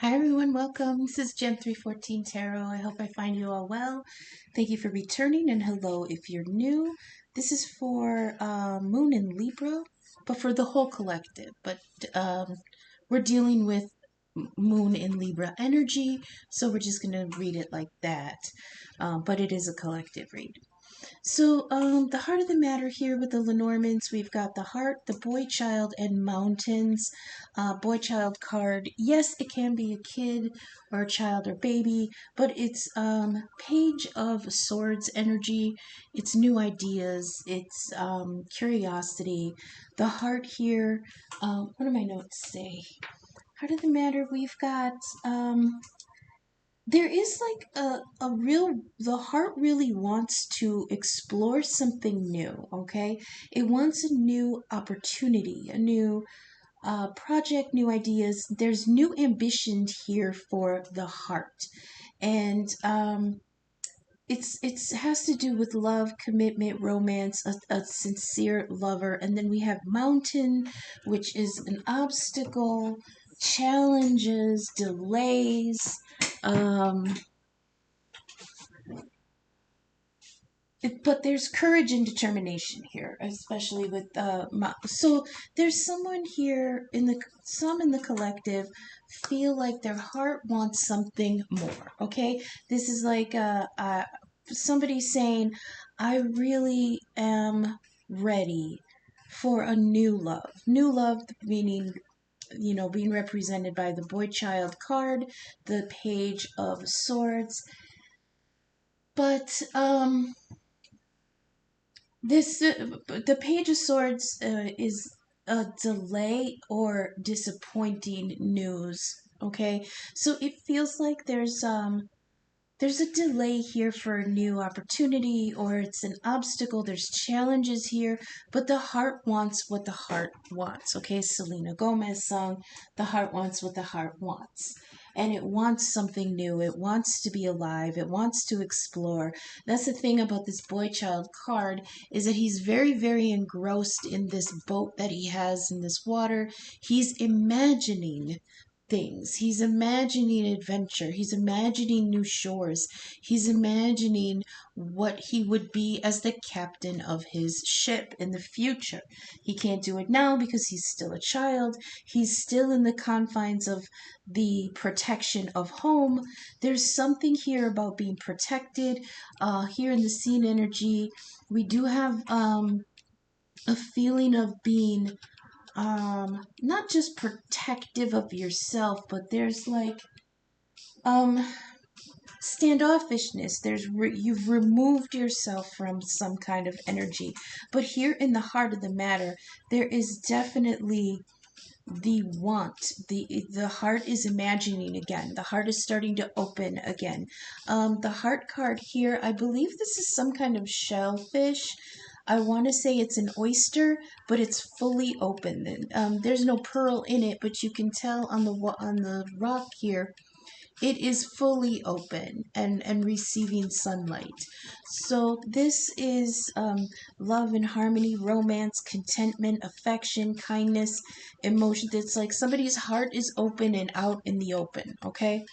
Hi everyone, welcome. This is Gem 314 Tarot. I hope I find you all well. Thank you for returning, and hello if you're new. This is for Moon and Libra, but for the whole collective. But we're dealing with Moon and Libra energy, so we're just going to read it like that. But it is a collective read. So, the heart of the matter here with the Lenormands, we've got the heart, the boy child, and mountains. Boy child card, yes, it can be a kid or a child or baby, but it's page of swords energy. It's new ideas. It's curiosity. The heart here. What do my notes say? Heart of the matter. We've got there is like a real the heart really wants to explore something new. Okay, it wants a new opportunity, a new project, new ideas. There's new ambition here for the heart, and it's has to do with love, commitment, romance, a sincere lover. And then we have mountain, which is an obstacle, challenges, delays. But there's courage and determination here, especially with so there's someone here in the some in the collective feel like their heart wants something more. Okay, this is like somebody saying, I really am ready for a new love, meaning, you know, being represented by the boy child card, the page of swords. But this the Page of Swords is a delay or disappointing news. Okay, so it feels like there's a delay here for a new opportunity, or it's an obstacle. There's challenges here, but the heart wants what the heart wants. Okay, Selena Gomez song, "The heart wants what the heart wants." And it wants something new. It wants to be alive. It wants to explore. That's the thing about this boy child card, is that he's very, very engrossed in this boat that he has in this water. He's imagining things. He's imagining adventure. He's imagining new shores. He's imagining what he would be as the captain of his ship in the future. He can't do it now because he's still a child. He's still in the confines of the protection of home. There's something here about being protected. Here in the scene energy, we do have a feeling of being not just protective of yourself, but there's like um standoffishness. You've removed yourself from some kind of energy. But here in the heart of the matter, there is definitely the want. The heart is imagining again. The heart is starting to open again. The heart card here, I believe this is some kind of shellfish. I want to say it's an oyster, but it's fully open. There's no pearl in it, but you can tell on the rock here, it is fully open and receiving sunlight. So this is love and harmony, romance, contentment, affection, kindness, emotion. It's like somebody's heart is open and out in the open. Okay,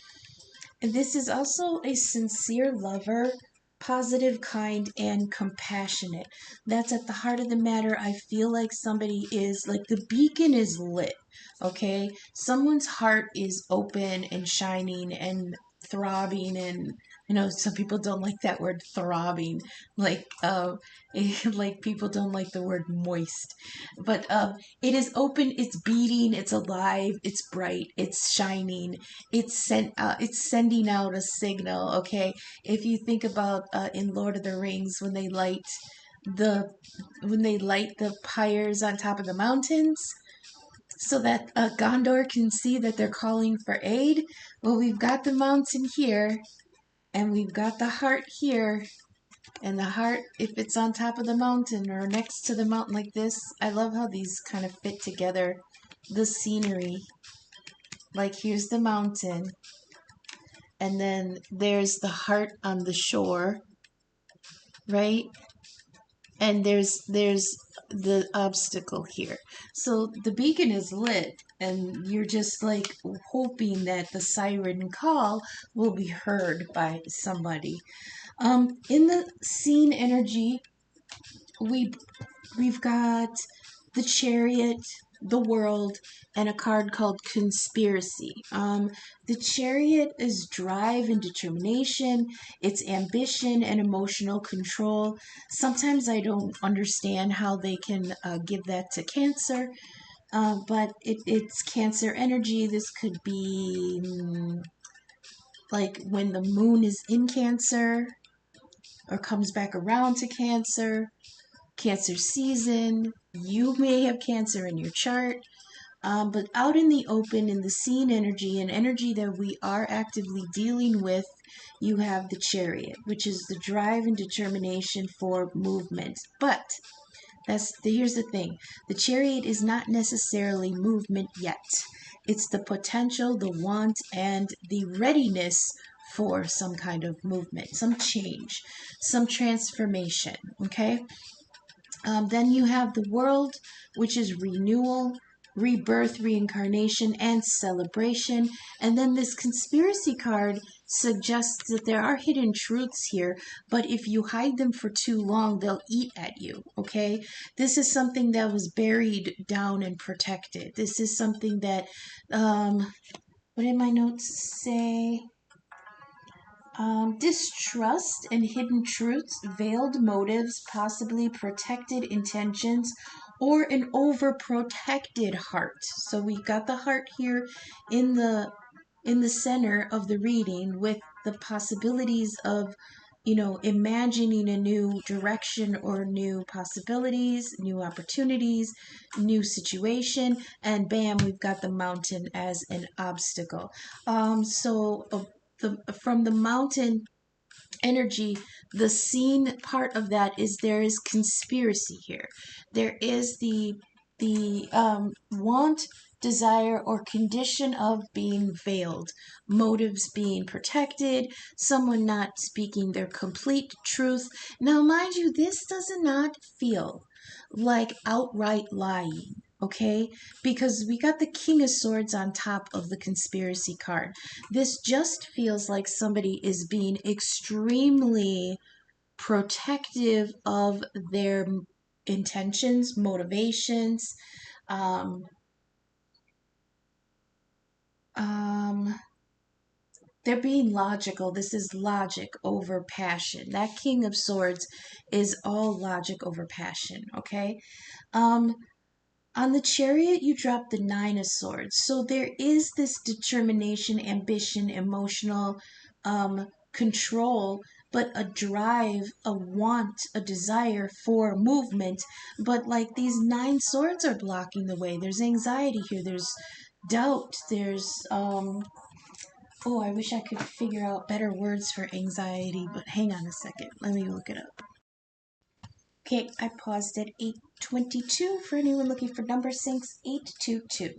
and this is also a sincere lover, positive, kind, and compassionate. That's at the heart of the matter. I feel like somebody is like the beacon is lit. Okay? Someone's heart is open and shining and throbbing, and you know, some people don't like that word throbbing, like like people don't like the word moist, but it is open, it's beating, it's alive, it's bright, it's shining, it's sending out a signal. Okay, if you think about in Lord of the Rings, the when they light the pyres on top of the mountains so that Gondor can see that they're calling for aid. Well, we've got the mountain here, and we've got the heart here. And the heart, if it's on top of the mountain or next to the mountain like this, I love how these kind of fit together. The scenery, like here's the mountain, and then there's the heart on the shore, right? And there's the obstacle here. So the beacon is lit, and you're just like hoping that the siren call will be heard by somebody. In the scene energy, we we've got the Chariot, the World, and a card called Conspiracy. The Chariot is drive and determination, it's ambition and emotional control. Sometimes I don't understand how they can give that to Cancer, but it's Cancer energy. This could be like when the moon is in Cancer or comes back around to Cancer. Cancer season. You may have Cancer in your chart, but out in the open, in the scene energy, an energy that we are actively dealing with, you have the Chariot, which is the drive and determination for movement. But here's the thing: the Chariot is not necessarily movement yet. It's the potential, the want, and the readiness for some kind of movement, some change, some transformation. Okay. Then you have the World, which is renewal, rebirth, reincarnation, and celebration. And then this Conspiracy card suggests that there are hidden truths here, but if you hide them for too long, they'll eat at you, okay? This is something that was buried down and protected. This is something that, what did my notes say? Distrust and hidden truths, veiled motives, possibly protected intentions, or an overprotected heart. So we got the heart here in the center of the reading with the possibilities of imagining a new direction or new possibilities, new opportunities, new situation, and bam, we've got the mountain as an obstacle. From the mountain energy, the scene part of that is there is conspiracy here. There is the want, desire, or condition of being veiled, motives being protected, someone not speaking their complete truth. Now, mind you, this does not feel like outright lying. Okay, because we got the King of Swords on top of the Conspiracy card. This just feels like somebody is being extremely protective of their intentions, motivations. Um, they're being logical. This is logic over passion. That King of Swords is all logic over passion, okay? Um, On the Chariot, you drop the Nine of Swords. So there is this determination, ambition, emotional control, but a drive, a want, a desire for movement. But like these Nine Swords are blocking the way. There's anxiety here. There's doubt. There's oh, I wish I could figure out better words for anxiety, but hang on a second. Let me look it up. Okay, I paused at 8:22 for anyone looking for number syncs. 822.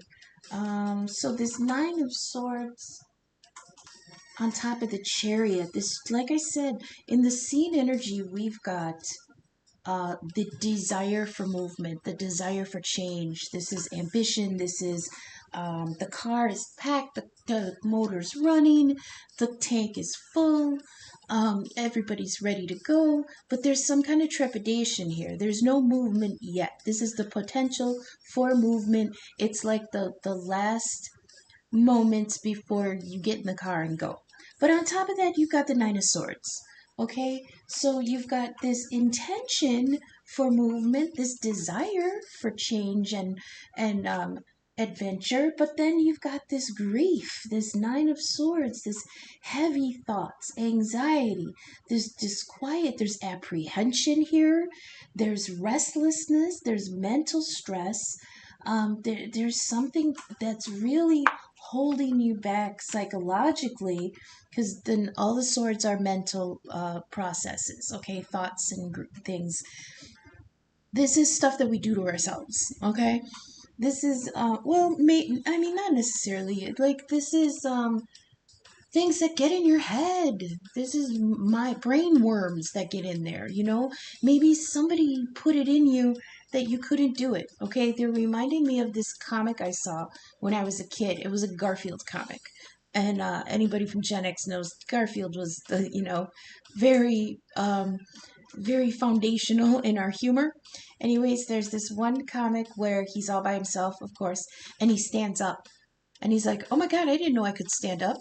So this Nine of Swords on top of the Chariot. This, like I said, in the scene energy, we've got the desire for movement, the desire for change. This is ambition. This is the car is packed, the motor's running, the tank is full, everybody's ready to go, but there's some kind of trepidation here. There's no movement yet. This is the potential for movement. It's like the last moments before you get in the car and go. But on top of that, you've got the Nine of Swords. Okay, so you've got this intention for movement, this desire for change and adventure, but then you've got this grief, this Nine of Swords, this heavy thoughts, anxiety, there's disquiet, there's apprehension here, there's restlessness, there's mental stress. There's something that's really holding you back psychologically, because then all the swords are mental processes, okay, thoughts and things. This is stuff that we do to ourselves, okay? This is I mean, not necessarily, like, this is things that get in your head. This is my brain worms that get in there, maybe somebody put it in you that you couldn't do it. Okay, they're reminding me of this comic I saw when I was a kid. It was a Garfield comic, and anybody from Gen X knows Garfield was the very very foundational in our humor. Anyways, there's this one comic where he's all by himself, of course, and he stands up, and he's like, "Oh my God, I didn't know I could stand up."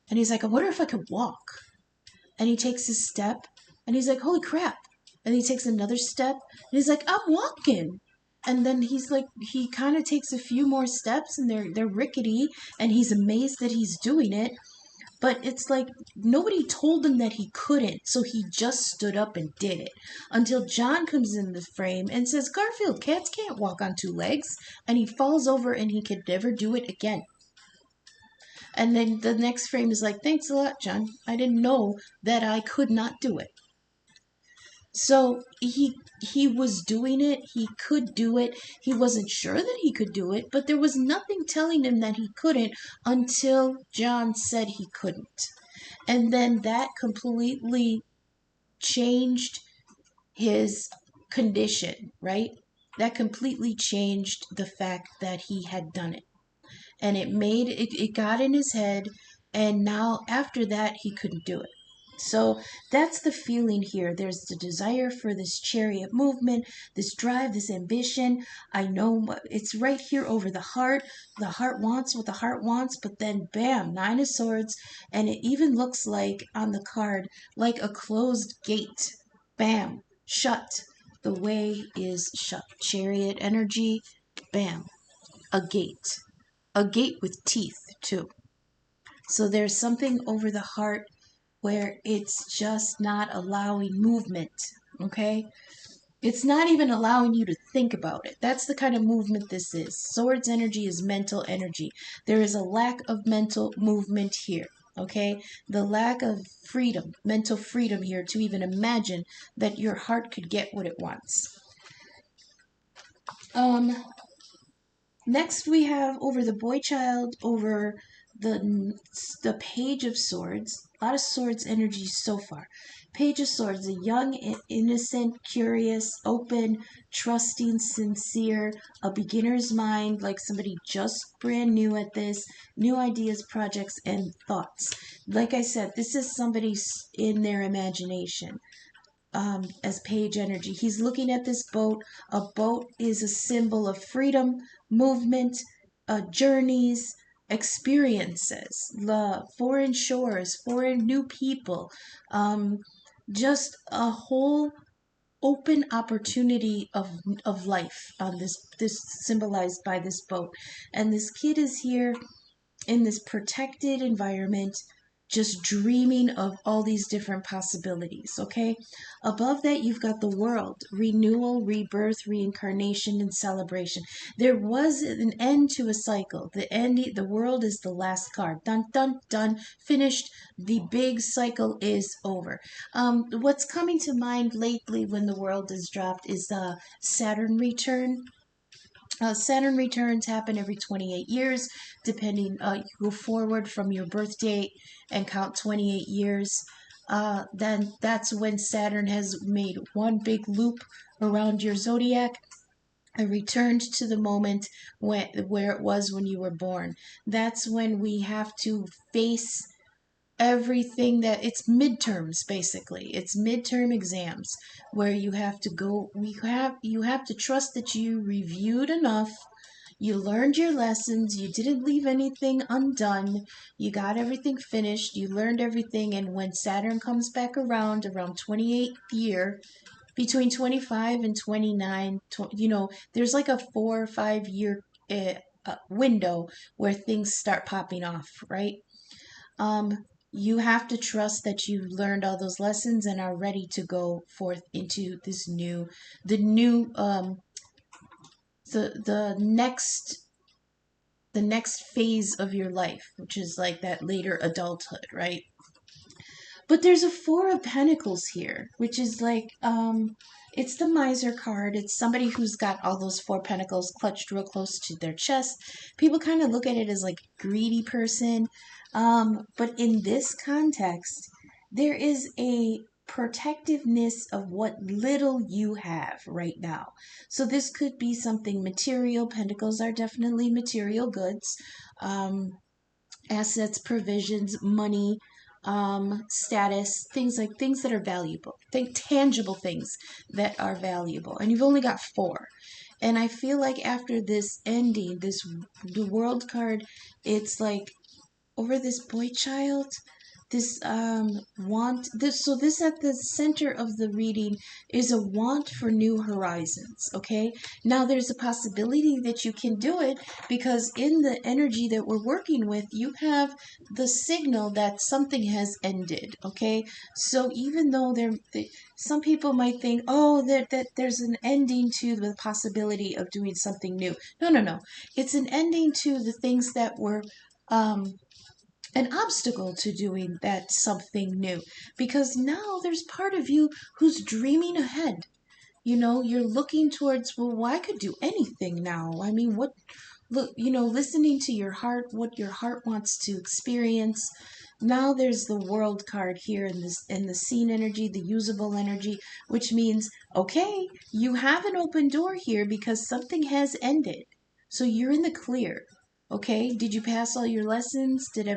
And he's like, "I wonder if I could walk." And he takes his step, and he's like, "Holy crap." And he takes another step, and he's like, "I'm walking." And then he's like, he kind of takes a few more steps, and they're rickety, and he's amazed that he's doing it. But it's like nobody told him that he couldn't, so he just stood up and did it. Until John comes in the frame and says, "Garfield, cats can't walk on two legs." And he falls over and he could never do it again. And then the next frame is like, "Thanks a lot, John. I didn't know that I could not do it." So he was doing it. He could do it. He wasn't sure that he could do it, but there was nothing telling him that he couldn't until John said he couldn't. And then that completely changed his condition, right? That completely changed the fact that he had done it. And it got in his head, and now after that he couldn't do it. So that's the feeling here. There's the desire for this chariot movement, this drive, this ambition. I know it's right here over the heart. The heart wants what the heart wants, but then bam, Nine of Swords, and it even looks like on the card like a closed gate. Bam, shut. The way is shut. Chariot energy, bam, a gate. A gate with teeth, too. So there's something over the heart where it's just not allowing movement, okay? It's not even allowing you to think about it. That's the kind of movement this is. Swords energy is mental energy. There is a lack of mental movement here, okay? The lack of freedom, mental freedom here to even imagine that your heart could get what it wants. Next, we have over the boy child, over the Page of Swords. A lot of Swords energy so far. Page of Swords, a young, innocent, curious, open, trusting, sincere, a beginner's mind, like somebody just brand new at this, new ideas, projects, and thoughts. Like I said, this is somebody in their imagination. As page energy. He's looking at this boat. A boat is a symbol of freedom, movement, journeys, experiences, love, foreign shores, foreign new people, just a whole open opportunity of life on this symbolized by this boat. And this kid is here in this protected environment, just dreaming of all these different possibilities, okay? Above that, you've got the world, renewal, rebirth, reincarnation, and celebration. There was an end to a cycle. The world is the last card. Dun, dun, dun, finished. The big cycle is over. What's coming to mind lately when the world is dropped is the Saturn return. Saturn returns happen every 28 years, depending, you go forward from your birth date and count 28 years. Then that's when Saturn has made one big loop around your zodiac and returned to the moment where it was when you were born. That's when we have to face everything. That it's midterms, basically. It's midterm exams where you have to go, you have to trust that you reviewed enough, you learned your lessons, you didn't leave anything undone, you got everything finished, you learned everything. And when Saturn comes back around 28th year, between 25 and 29, there's like a 4 or 5 year window where things start popping off, right? You have to trust that you learned all those lessons and are ready to go forth into this the next phase of your life, which is like that later adulthood, right? But there's a Four of Pentacles here, which is like, it's the Miser card. It's somebody who's got all those Four Pentacles clutched real close to their chest. People kind of look at it as like a greedy person. But in this context, there is a protectiveness of what little you have right now. So this could be something material. Pentacles are definitely material goods, assets, provisions, money, status, things that are valuable, tangible things that are valuable. And you've only got 4. And I feel like after this ending, the world card, it's like over this boy child, this want, this at the center of the reading is a want for new horizons. Okay, now there's a possibility that you can do it, because in the energy that we're working with, you have the signal that something has ended. Okay, so even though some people might think, oh, that there's an ending to the possibility of doing something new. No, it's an ending to the things that were an obstacle to doing that something new, because now there's part of you who's dreaming ahead. You're looking towards, well, I could do anything now. I mean, what, look, listening to your heart, what your heart wants to experience. Now there's the world card here in the scene energy, the usable energy, which means, okay, you have an open door here because something has ended. So you're in the clear. Okay, did you pass all your lessons? Did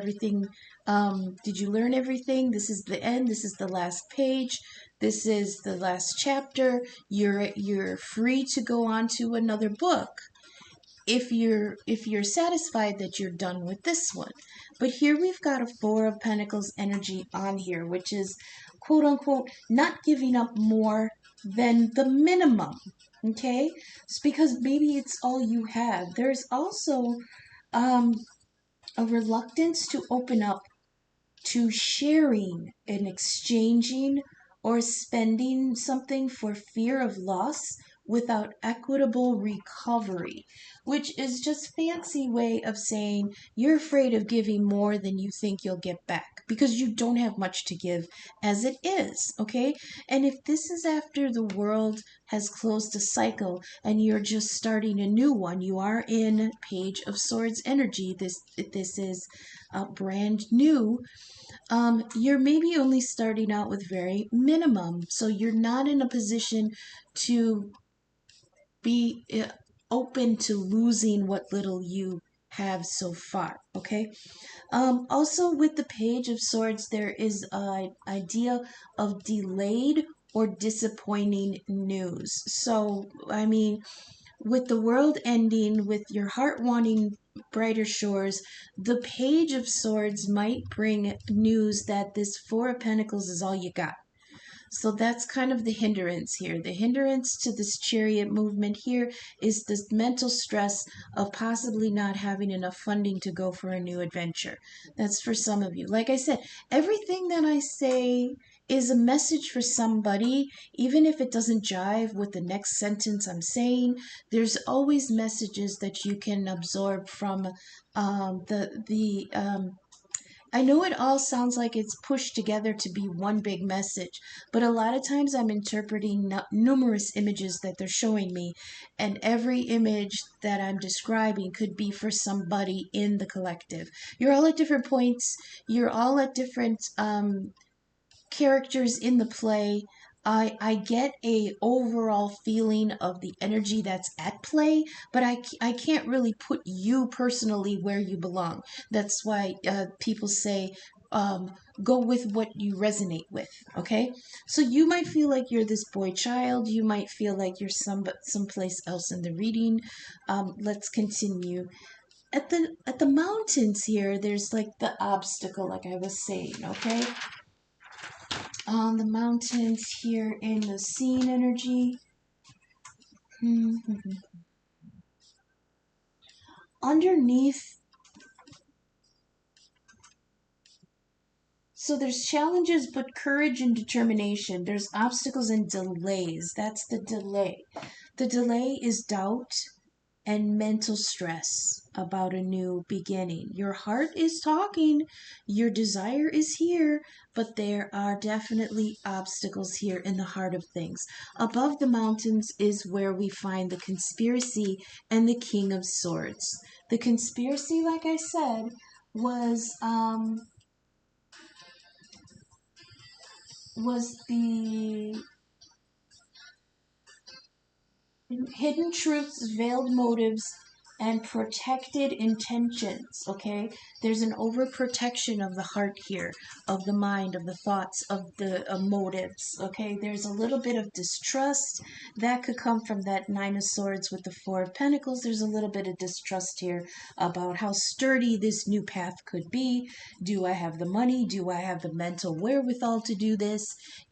you learn everything? This is the end. This is the last page. This is the last chapter. You're free to go on to another book if you're satisfied that you're done with this one. But here we've got a 4 of Pentacles energy on here, which is quote unquote not giving up more than the minimum. Okay, it's because maybe it's all you have. There's also a reluctance to open up to sharing and exchanging or spending something for fear of loss without equitable recovery, which is just fancy way of saying you're afraid of giving more than you think you'll get back because you don't have much to give as it is. Okay, and if this is after the world has closed a cycle and you're just starting a new one, you are in Page of Swords energy. This is brand new. You're maybe only starting out with very minimum, so you're not in a position to be open to losing what little you have so far. Okay, also with the Page of Swords, there is an idea of delayed or disappointing news. So I mean, with the world ending, with your heart wanting brighter shores, the Page of Swords might bring news that this 4 of Pentacles is all you got. So that's kind of the hindrance here. The hindrance to this Chariot movement here is this mental stress of possibly not having enough funding to go for a new adventure. That's for some of you. Like I said, everything that I say is a message for somebody, even if it doesn't jive with the next sentence I'm saying. There's always messages that you can absorb from I know it all sounds like it's pushed together to be one big message, but a lot of times I'm interpreting numerous images that they're showing me, and every image that I'm describing could be for somebody in the collective. You're all at different points, you're all at different characters in the play. I get a overall feeling of the energy that's at play, but I can't really put you personally where you belong. That's why people say go with what you resonate with. Okay, so you might feel like you're this boy child. You might feel like you're someplace else in the reading. Let's continue. At the mountains here, there's like the obstacle, like I was saying. Okay, on the mountains here in the scene energy. Underneath, so there's challenges, but courage and determination. There's obstacles and delays. That's the delay. The delay is doubt and mental stress about a new beginning. Your heart is talking, your desire is here, but there are definitely obstacles here in the heart of things. Above the mountains is where we find the conspiracy and the King of Swords. The conspiracy, like I said, was was the hidden truths, veiled motives, and protected intentions. Okay, there's an overprotection of the heart here, of the mind, of the thoughts, of the motives. Okay, there's a little bit of distrust that could come from that Nine of Swords with the Four of Pentacles. There's a little bit of distrust here about how sturdy this new path could be. Do I have the money? Do I have the mental wherewithal to do this?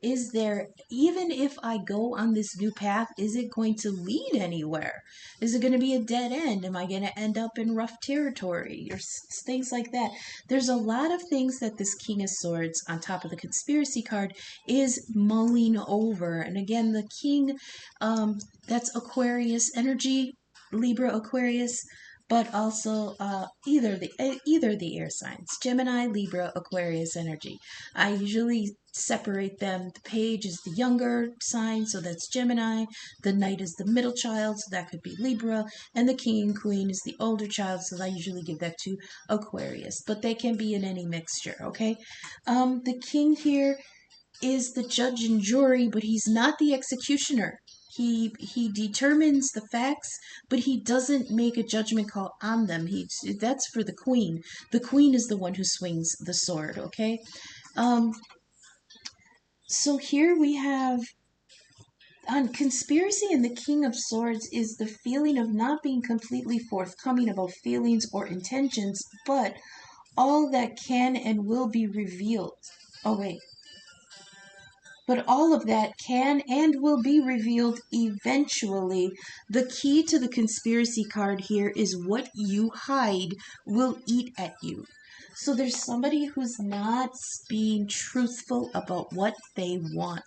Is there, even if I go on this new path, is it going to lead anywhere? Is it going to be a dead end? Am I going to end up in rough territory or things like that? There's a lot of things that this King of Swords on top of the conspiracy card is mulling over. And again, the King, that's Aquarius energy, Libra, Aquarius, but also either the air signs, Gemini, Libra, Aquarius energy. I usually separate them. The page is the younger sign, so that's Gemini. The knight is the middle child, so that could be Libra. And the king and queen is the older child, so I usually give that to Aquarius. But they can be in any mixture, okay? The king here is the judge and jury, but he's not the executioner. He determines the facts, but he doesn't make a judgment call on them. That's for the queen. The queen is the one who swings the sword, okay? So here we have on conspiracy, and the King of Swords is the feeling of not being completely forthcoming about feelings or intentions, but all that can and will be revealed. Oh, wait. But all of that can and will be revealed eventually. The key to the conspiracy card here is what you hide will eat at you. So there's somebody who's not being truthful about what they want.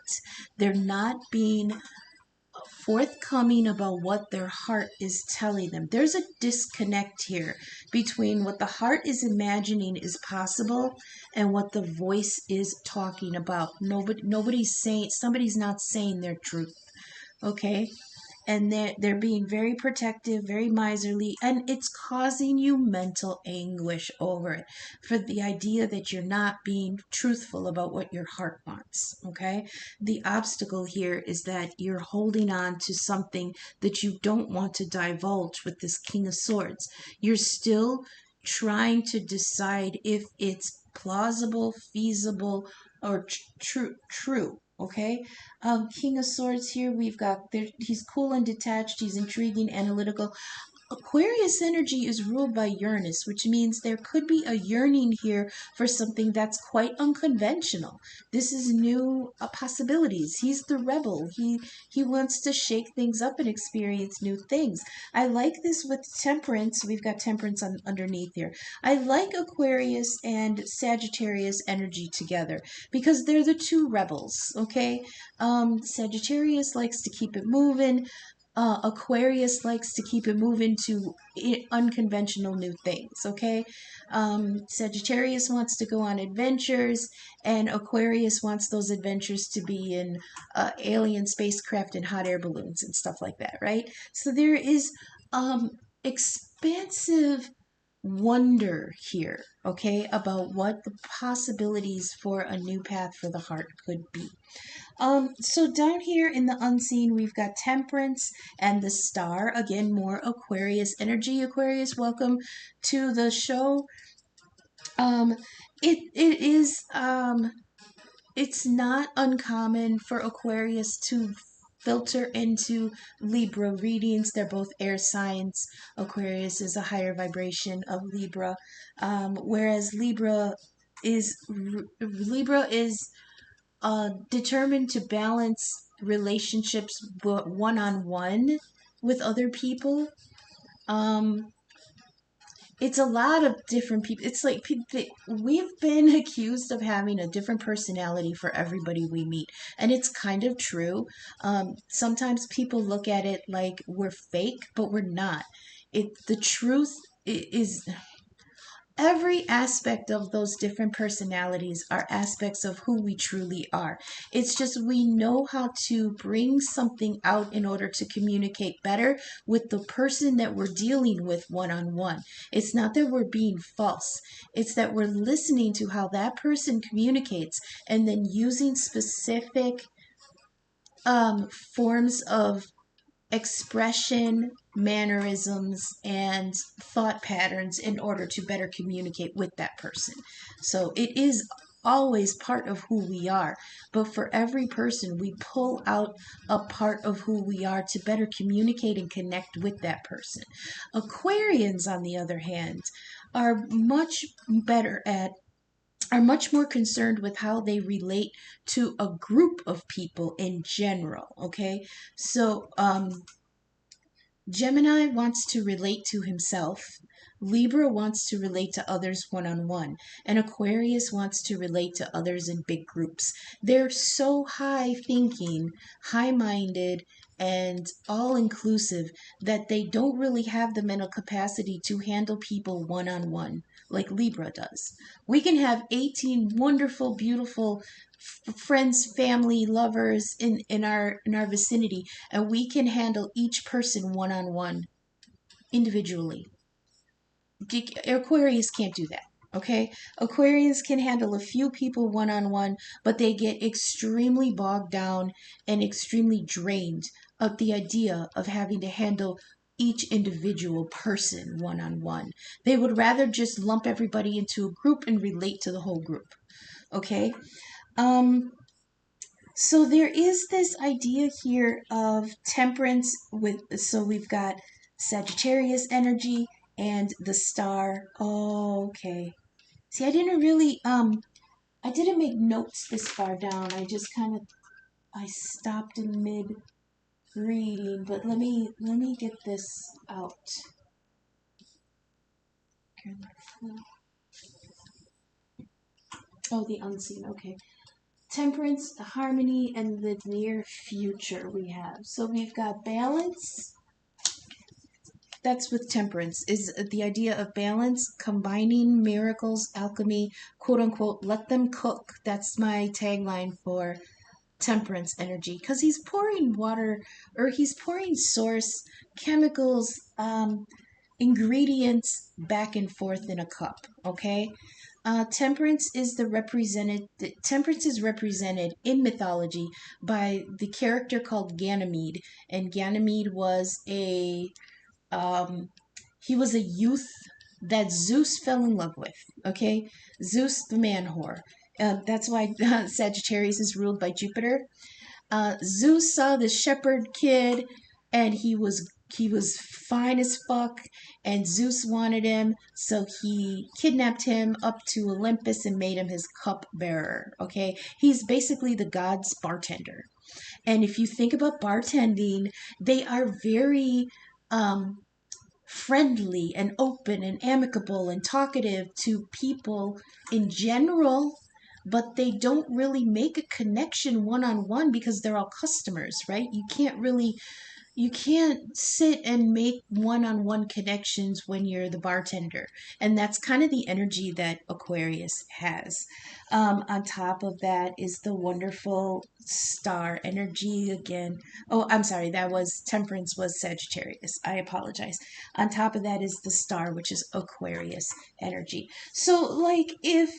They're not being forthcoming about what their heart is telling them. There's a disconnect here between what the heart is imagining is possible and what the voice is talking about. Somebody's not saying their truth. Okay? And they're being very protective, very miserly, and it's causing you mental anguish over it, for the idea that you're not being truthful about what your heart wants. Okay, the obstacle here is that you're holding on to something that you don't want to divulge with this King of Swords. You're still trying to decide if it's plausible, feasible, or true. Okay, King of Swords here, we've got there. He's cool and detached. He's intriguing, analytical. Aquarius energy is ruled by Uranus, which means there could be a yearning here for something that's quite unconventional. This is new possibilities. He's the rebel. He wants to shake things up and experience new things. I like this with Temperance. We've got Temperance underneath here. I like Aquarius and Sagittarius energy together because they're the two rebels, okay? Sagittarius likes to keep it moving. Aquarius likes to keep it moving to unconventional new things, okay? Sagittarius wants to go on adventures, and Aquarius wants those adventures to be in alien spacecraft and hot air balloons and stuff like that, right? So there is expansive wonder here, okay, about what the possibilities for a new path for the heart could be. So down here in the unseen, we've got Temperance and the Star. Again, more Aquarius energy. Aquarius, welcome to the show. It is it's not uncommon for Aquarius to filter into Libra readings. They're both air signs. Aquarius is a higher vibration of Libra, whereas Libra is determined to balance relationships one-on-one with other people. It's a lot of different people. It's like we've been accused of having a different personality for everybody we meet, and it's kind of true. Sometimes people look at it like we're fake, but we're not. The truth is every aspect of those different personalities are aspects of who we truly are. It's just we know how to bring something out in order to communicate better with the person that we're dealing with one on one. It's not that we're being false, it's that we're listening to how that person communicates and then using specific forms of expression, mannerisms, and thought patterns in order to better communicate with that person. So it is always part of who we are, but for every person, we pull out a part of who we are to better communicate and connect with that person. Aquarians, on the other hand, are much better at are much more concerned with how they relate to a group of people in general. Okay, so Gemini wants to relate to himself. Libra wants to relate to others one on one. And Aquarius wants to relate to others in big groups. They're so high thinking, high minded, and all inclusive that they don't really have the mental capacity to handle people one on one like Libra does. We can have 18 wonderful, beautiful friends, family, lovers in our vicinity, and we can handle each person one on one individually. Aquarius can't do that. Okay, Aquarians can handle a few people one on one, but they get extremely bogged down and extremely drained of the idea of having to handle each individual person one on one. They would rather just lump everybody into a group and relate to the whole group. Okay, um, so there is this idea here of temperance with, so we've got Sagittarius energy and the star. Oh, okay. See, I didn't make notes this far down. I stopped in mid reading, but let me get this out. Oh, the unseen. Okay. Temperance, harmony, and the near future we have. So we've got balance. That's with temperance, is the idea of balance, combining miracles, alchemy, quote unquote, let them cook. That's my tagline for temperance energy, because he's pouring water, or he's pouring source chemicals, ingredients back and forth in a cup. Okay, temperance is represented in mythology by the character called Ganymede, and Ganymede was he was a youth that Zeus fell in love with. Okay, Zeus the man whore. That's why Sagittarius is ruled by Jupiter. Zeus saw this shepherd kid, and he was fine as fuck, and Zeus wanted him, so he kidnapped him up to Olympus and made him his cupbearer. Okay, he's basically the god's bartender. And if you think about bartending, they are very um, friendly and open and amicable and talkative to people in general, but they don't really make a connection one on one because they're all customers, right? You can't sit and make one-on-one connections when you're the bartender, and that's kind of the energy that Aquarius has. On top of that is the wonderful star energy again. Oh, I'm sorry, that was temperance, was Sagittarius, I apologize. On top of that is the star, which is Aquarius energy. So like if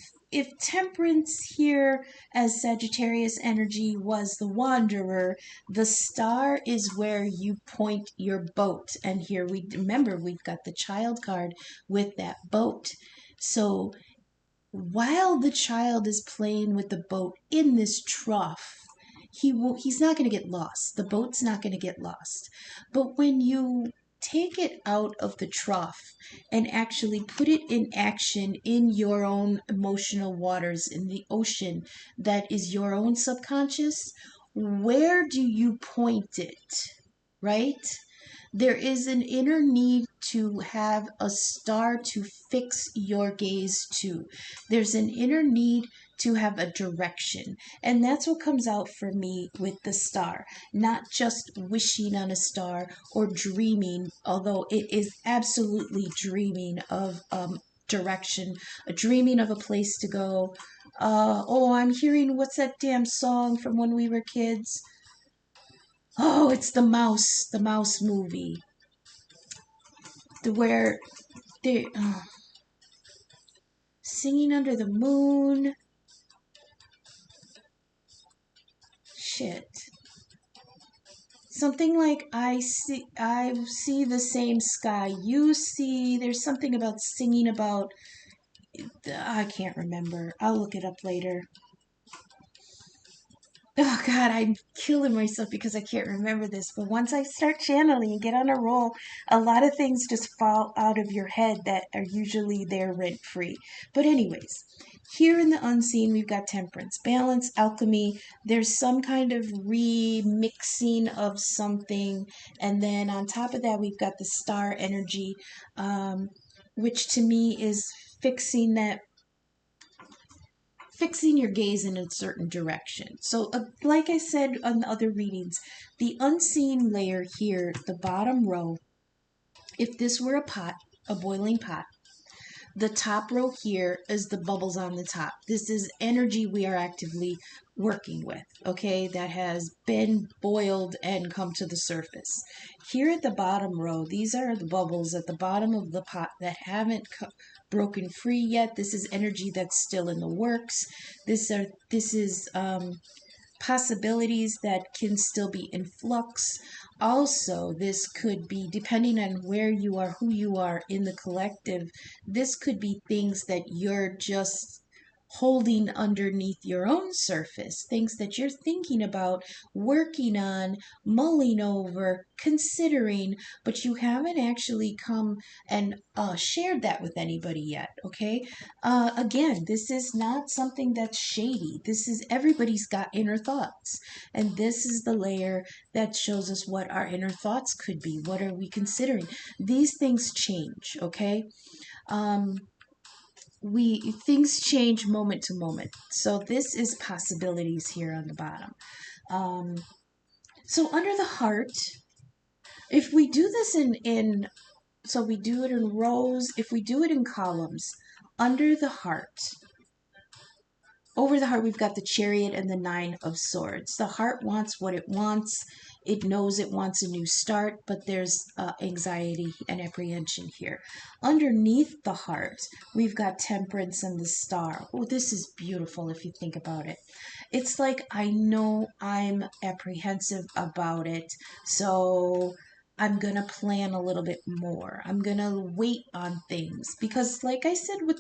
temperance here as Sagittarius energy was the wanderer, the star is where you point your boat. And here we remember we've got the child card with that boat. So while the child is playing with the boat in this trough, he's not going to get lost. The boat's not going to get lost. But when you take it out of the trough and actually put it in action in your own emotional waters, in the ocean that is your own subconscious, where do you point it? Right? There is an inner need to have a star to fix your gaze to. There's an inner need to have a direction. And that's what comes out for me with the star. Not just wishing on a star or dreaming, although it is absolutely dreaming of direction, dreaming of a place to go. Oh, I'm hearing, what's that damn song from when we were kids? Oh, it's the mouse movie, where they singing under the moon. Shit. Something like I see the same sky you see. There's something about singing about, I can't remember. I'll look it up later. Oh God, I'm killing myself because I can't remember this. But once I start channeling and get on a roll, a lot of things just fall out of your head that are usually there rent free. But anyways, here in the unseen, we've got temperance, balance, alchemy. There's some kind of remixing of something. And then on top of that, we've got the star energy, which to me is fixing that fixing your gaze in a certain direction. So, like I said on the other readings, the unseen layer here, the bottom row, if this were a pot, a boiling pot, the top row here is the bubbles on the top. This is energy we are actively working with, okay, that has been boiled and come to the surface. Here at the bottom row, these are the bubbles at the bottom of the pot that haven't broken free yet. This is energy that's still in the works. This is possibilities that can still be in flux. Also, this could be, depending on where you are, who you are in the collective, this could be things that you're just holding underneath your own surface, things that you're thinking about, working on, mulling over, considering, but you haven't actually come and shared that with anybody yet, okay? Again, this is not something that's shady. This is, everybody's got inner thoughts. And this is the layer that shows us what our inner thoughts could be. What are we considering? These things change, okay? Things change moment to moment. So this is possibilities here on the bottom. So under the heart, if we do this so we do it in rows, if we do it in columns, under the heart, over the heart, we've got the Chariot and the Nine of Swords. The heart wants what it wants. It knows it wants a new start, but there's anxiety and apprehension here. Underneath the heart, we've got Temperance and the Star. Oh, this is beautiful if you think about it. It's like, I know I'm apprehensive about it, so I'm going to plan a little bit more. I'm going to wait on things. Because like I said, with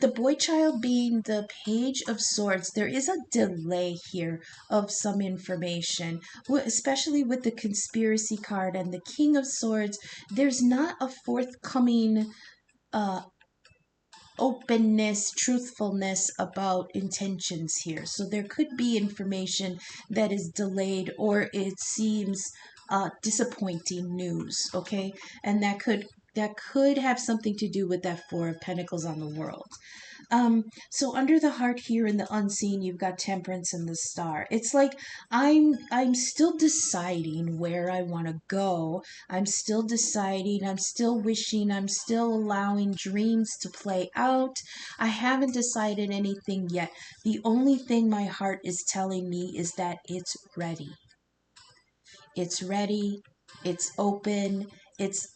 the boy child being the Page of Swords, there is a delay here of some information, especially with the Conspiracy card and the King of Swords. There's not a forthcoming openness, truthfulness about intentions here. So there could be information that is delayed, or it seems disappointing news, okay? And that could have something to do with that Four of Pentacles on the world. So under the heart here in the unseen, you've got Temperance and the Star. It's like I'm still deciding where I want to go. I'm still deciding, I'm still wishing, I'm still allowing dreams to play out. I haven't decided anything yet. The only thing my heart is telling me is that it's ready. It's ready. It's open. It's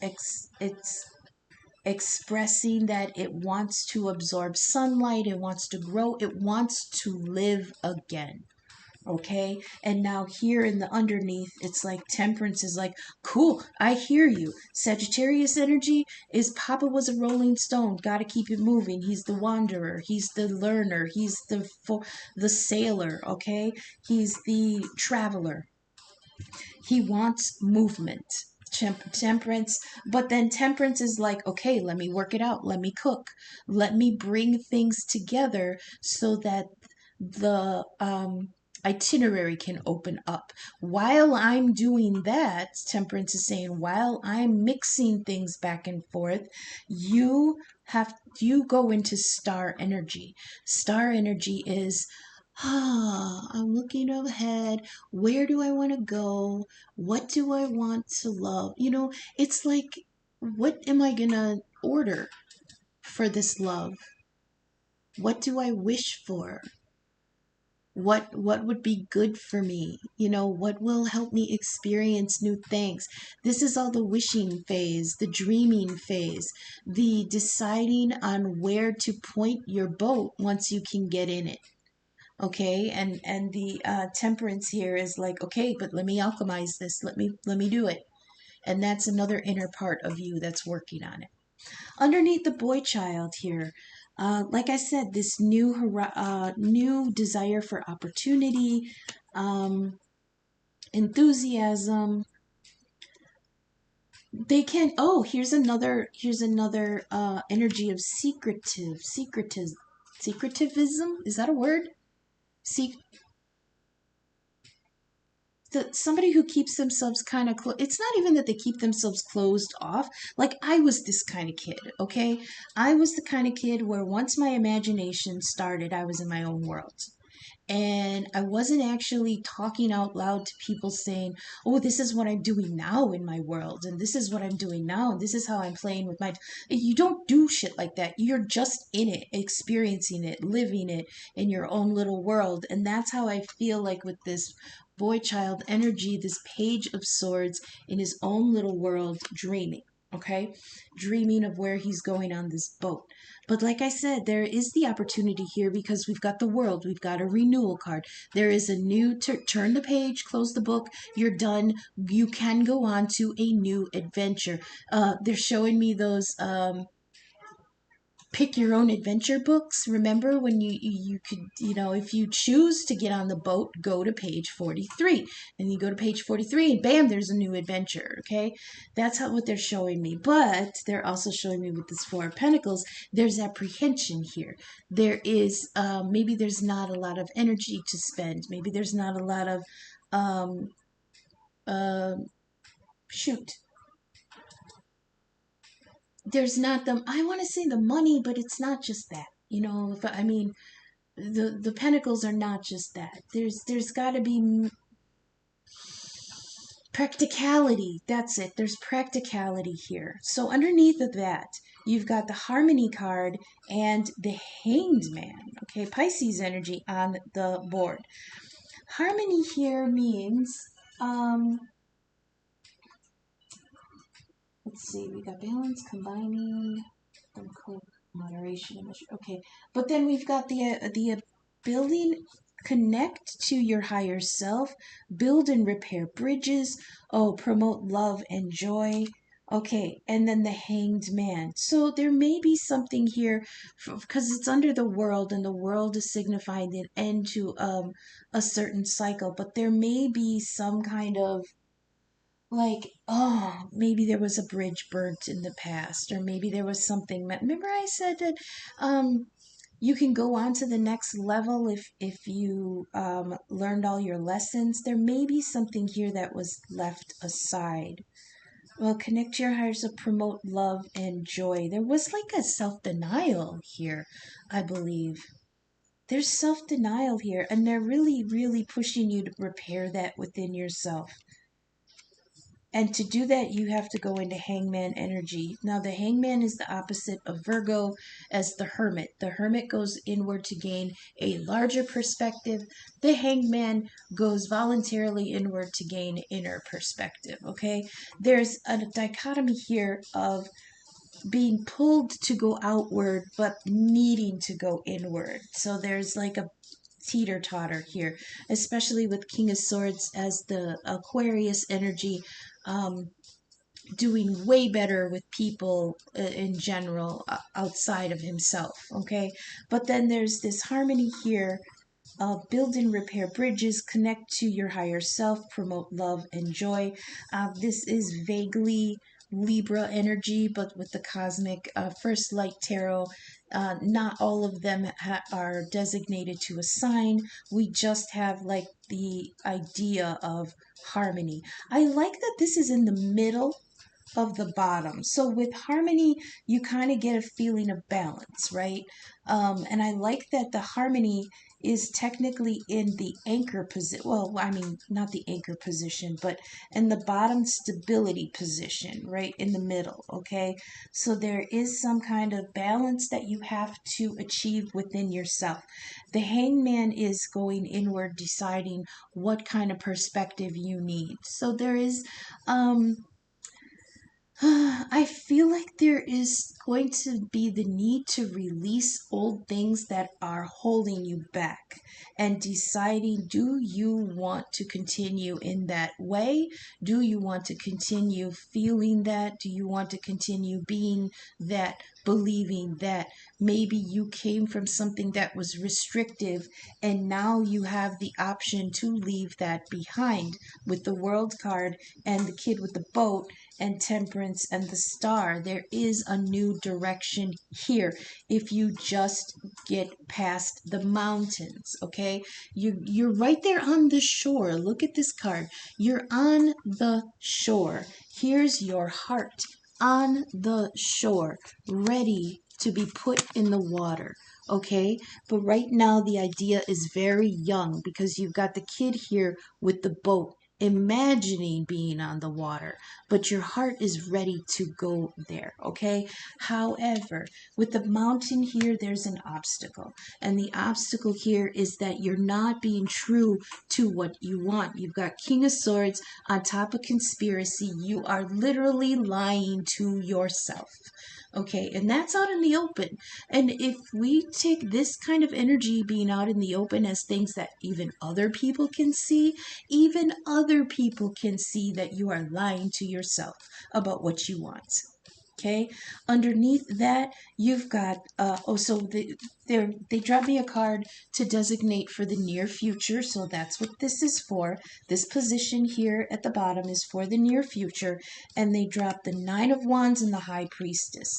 expressing that it wants to absorb sunlight, it wants to grow, it wants to live again. Okay, and now here in the underneath, it's like Temperance is like, cool, I hear you. Sagittarius energy is Papa was a rolling stone, gotta keep it moving. He's the wanderer, he's the learner, he's the sailor, okay? He's the traveler. He wants movement. Temperance, but then Temperance is like, okay, let me work it out, let me cook, let me bring things together so that the itinerary can open up. While I'm doing that, Temperance is saying, while I'm mixing things back and forth, you go into star energy. Star energy is, I'm looking ahead. Where do I want to go? What do I want to love? It's like, what am I going to order? for this love? What do I wish for? What would be good for me? What will help me experience new things? This is all the wishing phase, the dreaming phase, the deciding on where to point your boat once you can get in it. Okay, and the temperance here is like, okay, but let me alchemize this, let me do it. And that's another inner part of you that's working on it. Underneath the boy child here, like I said, this new desire for opportunity, um, enthusiasm. They can. Oh, here's another energy of secretivism. Is that a word? Se- Somebody who keeps themselves kind of close. It's not even that they keep themselves closed off. Like, I was this kind of kid, okay? I was the kind of kid where once my imagination started, I was in my own world. And I wasn't actually talking out loud to people saying, oh, this is what I'm doing now in my world, and this is what I'm doing now, and this is how I'm playing with my. You don't do shit like that. You're just in it, experiencing it, living it in your own little world. And that's how I feel like with this boy child energy, this page of swords in his own little world, dreaming. Okay, dreaming of where he's going on this boat. But like I said, there is the opportunity here because we've got the world, we've got a renewal card. There is a new turn the page, close the book, you're done. You can go on to a new adventure. They're showing me those pick your own adventure books. Remember when you could, if you choose to get on the boat, go to page 43, and you go to page 43 and bam, there's a new adventure. Okay, that's what they're showing me. But they're also showing me with this Four of Pentacles, there's apprehension here. There is maybe there's not a lot of energy to spend. Maybe there's not a lot of um uh shoot there's not the, I want to say, the money, but it's not just that. If I mean, the pentacles are not just that. There's got to be practicality. That's it. There's practicality here. So underneath of that, you've got the harmony card and the hanged man. Okay, Pisces energy on the board. Harmony here means let's see, we got balance, combining, moderation, okay. But then we've got the building, connect to your higher self, build and repair bridges, promote love and joy. Okay, and then the hanged man. So there may be something here because it's under the world, and the world is signifying the end to a certain cycle, but there may be some kind of, like, oh, maybe there was a bridge burnt in the past, or maybe there was something. Remember I said that you can go on to the next level if you learned all your lessons. There may be something here that was left aside. Well, connect to your higher self, promote love and joy. There was like a self-denial here, I believe. There's self-denial here, and they're really, really pushing you to repair that within yourself. And to do that, you have to go into hangman energy. Now, the hangman is the opposite of Virgo as the hermit. The hermit goes inward to gain a larger perspective. The hangman goes voluntarily inward to gain inner perspective, okay? There's a dichotomy here of being pulled to go outward, but needing to go inward. So there's like a teeter-totter here, especially with King of Swords as the Aquarius energy, doing way better with people in general, outside of himself, okay? But then there's this harmony here of build and repair bridges, connect to your higher self, promote love and joy. This is vaguely Libra energy, but with the cosmic first light tarot. Not all of them are designated to a sign. We just have like the idea of harmony. I like that this is in the middle of the bottom. So with harmony, you kind of get a feeling of balance, right? And I like that the harmony is technically in the anchor position. Well, I mean, not the anchor position, but in the bottom stability position, right in the middle, okay? So there is some kind of balance that you have to achieve within yourself. The hangman is going inward, deciding what kind of perspective you need. So there is, I feel like there is going to be the need to release old things that are holding you back and deciding, do you want to continue in that way? Do you want to continue feeling that? Do you want to continue being that, believing that? Maybe you came from something that was restrictive and now you have the option to leave that behind with the world card and the kid with the boat and temperance and the star. There is a new direction here if you just get past the mountains, okay? You're right there on the shore. Look at this card. You're on the shore. Here's your heart on the shore, ready to be put in the water. Okay, but right now the idea is very young because you've got the kid here with the boat imagining being on the water, but your heart is ready to go there, okay? However, with the mountain here, there's an obstacle. And the obstacle here is that you're not being true to what you want. You've got King of Swords on top of conspiracy. You are literally lying to yourself. Okay, and that's out in the open. And if we take this kind of energy being out in the open as things that even other people can see, even other people can see that you are lying to yourself about what you want. Okay, underneath that, you've got, they dropped me a card to designate for the near future. So that's what this is for. This position here at the bottom is for the near future. And they dropped the Nine of Wands and the High Priestess.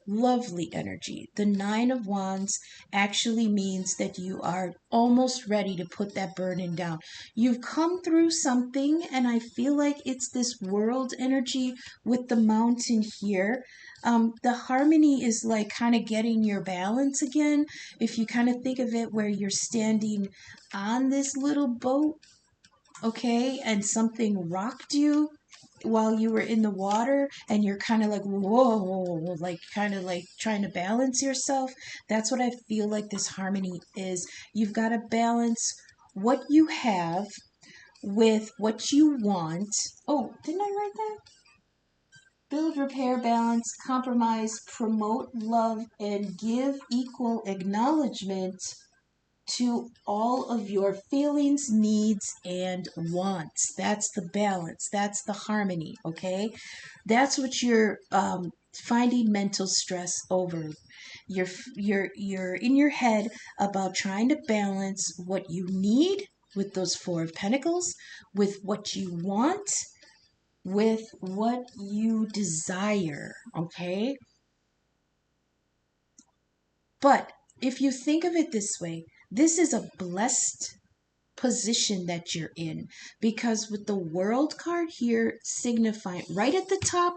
Lovely energy. The Nine of Wands actually means that you are almost ready to put that burden down. You've come through something, and I feel like it's this world energy with the mountain here. The harmony is like kind of getting your balance again. If you kind of think of it where you're standing on this little boat, okay, and something rocked you while you were in the water and you're kind of like whoa, like kind of like trying to balance yourself. That's what I feel like this harmony is. You've got to balance what you have with what you want. Oh, didn't I write that? Build, repair, balance, compromise, promote love, and give equal acknowledgement to all of your feelings, needs, and wants. That's the balance. That's the harmony, okay? That's what you're finding mental stress over. You're in your head about trying to balance what you need with those Four of Pentacles, with what you want, with what you desire, okay? But if you think of it this way, this is a blessed position that you're in, because with the World card here signifying right at the top,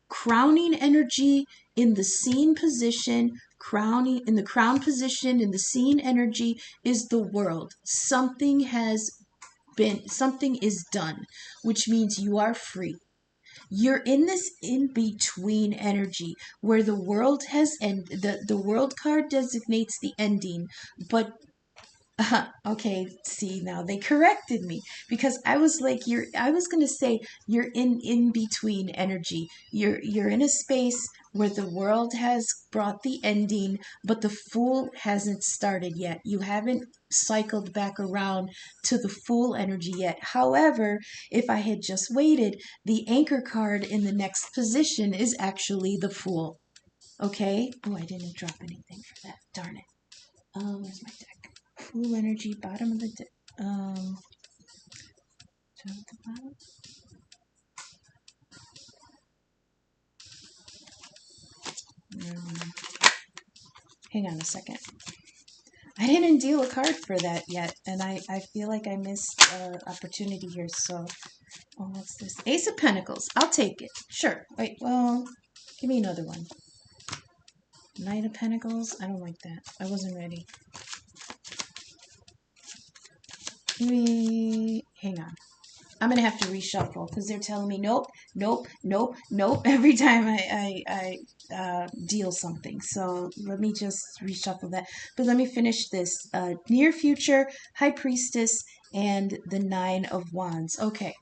crowning energy in the scene position, crowning in the crown position in the scene energy is the World. Something is done, which means you are free. You're in this in-between energy where the world has ended. The World card designates the ending, but okay, see, now they corrected me because I was like, I was going to say you're in between energy. You're in a space where the world has brought the ending, but the Fool hasn't started yet. You haven't cycled back around to the Fool energy yet. However, if I had just waited, the Anchor card in the next position is actually the Fool. Okay? Oh, I didn't drop anything for that. Darn it. Where's my deck? Fool energy, bottom of the deck. Down at the bottom. Hang on a second. I didn't deal a card for that yet, and I feel like I missed an opportunity here, so Oh, what's this? Ace of Pentacles. I'll take it. Sure. Wait, well, give me another one. Knight of Pentacles. I don't like that. I wasn't ready. Hang on. I'm going to have to reshuffle because they're telling me nope, nope, nope, nope every time I deal something. So let me just reshuffle that. But let me finish this. Near future, High Priestess, and the Nine of Wands. Okay.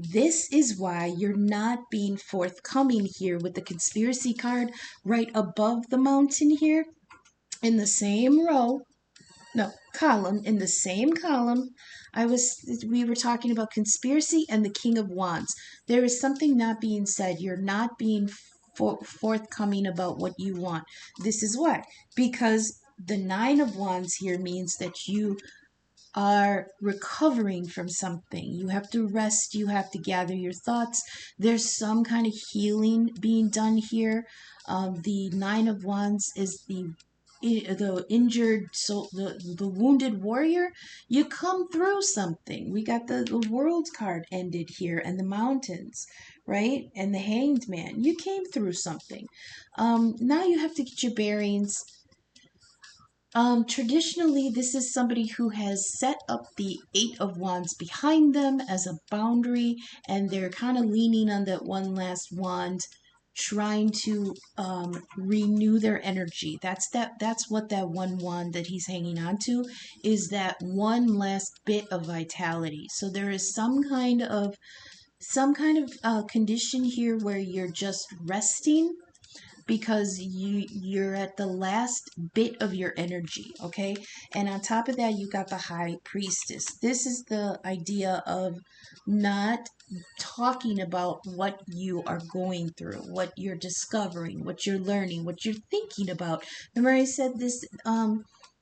This is why you're not being forthcoming here with the conspiracy card right above the mountain here in the same row. No, column. In the same column, we were talking about conspiracy and the King of Wands. There is something not being said. You're not being forthcoming about what you want. This is why. Because the Nine of Wands here means that you are recovering from something. You have to rest, you have to gather your thoughts. There's some kind of healing being done here. The Nine of Wands is the injured soul, the wounded warrior. You come through something. We got the world card ended here, and the mountains, right? And the hanged man. You came through something. Now you have to get your bearings. Traditionally, this is somebody who has set up the Eight of Wands behind them as a boundary, and they're kind of leaning on that one last wand, trying to renew their energy. That's what that one wand that he's hanging on to is, that one last bit of vitality. So there is some kind of condition here where you're just resting because you're at the last bit of your energy, okay? And on top of that, you got the High Priestess. This is the idea of not talking about what you are going through, what you're discovering, what you're learning, what you're thinking about. Remember I said this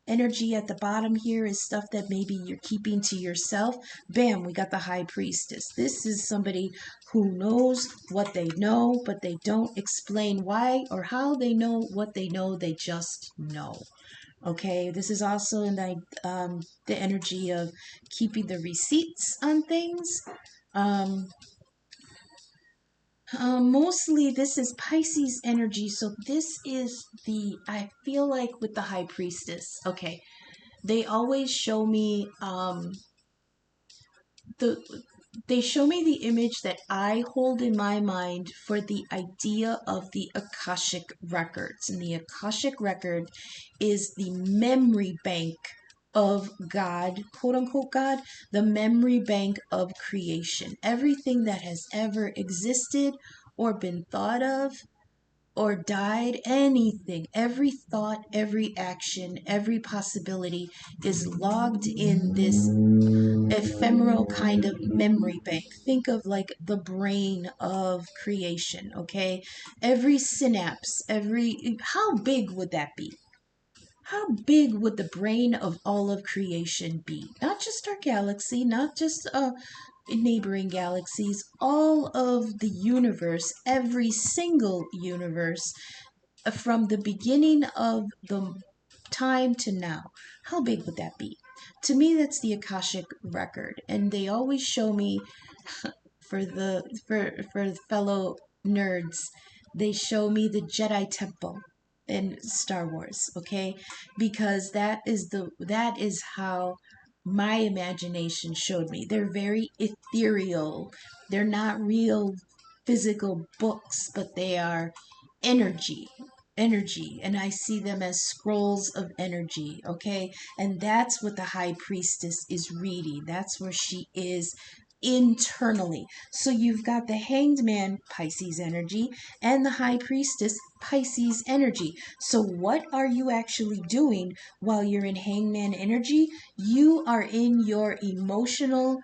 energy at the bottom here is stuff that maybe you're keeping to yourself. Bam, we got the High Priestess. This is somebody who knows what they know, but they don't explain why or how they know what they know. They just know. Okay, this is also in the energy of keeping the receipts on things. Mostly this is Pisces energy, so this is I feel like with the High Priestess, okay, they always show me they show me the image that I hold in my mind for the idea of the Akashic records. And the Akashic record is the memory bank of God, quote unquote God, the memory bank of creation. Everything that has ever existed or been thought of or died, anything, every thought, every action, every possibility is logged in this ephemeral kind of memory bank. Think of like the brain of creation, okay? Every synapse, how big would that be? How big would the brain of all of creation be? Not just our galaxy, not just neighboring galaxies, all of the universe, every single universe, from the beginning of the time to now. How big would that be? To me, that's the Akashic record, and they always show me for fellow nerds, they show me the Jedi Temple in Star Wars, okay? Because that is how my imagination showed me. They're very ethereal. They're not real physical books, but they are energy, and I see them as scrolls of energy, okay? And that's what the High Priestess is reading. That's where she is internally. So you've got the Hanged Man, Pisces energy, and the High Priestess, Pisces energy. So what are you actually doing while you're in Hangman energy? You are in your emotional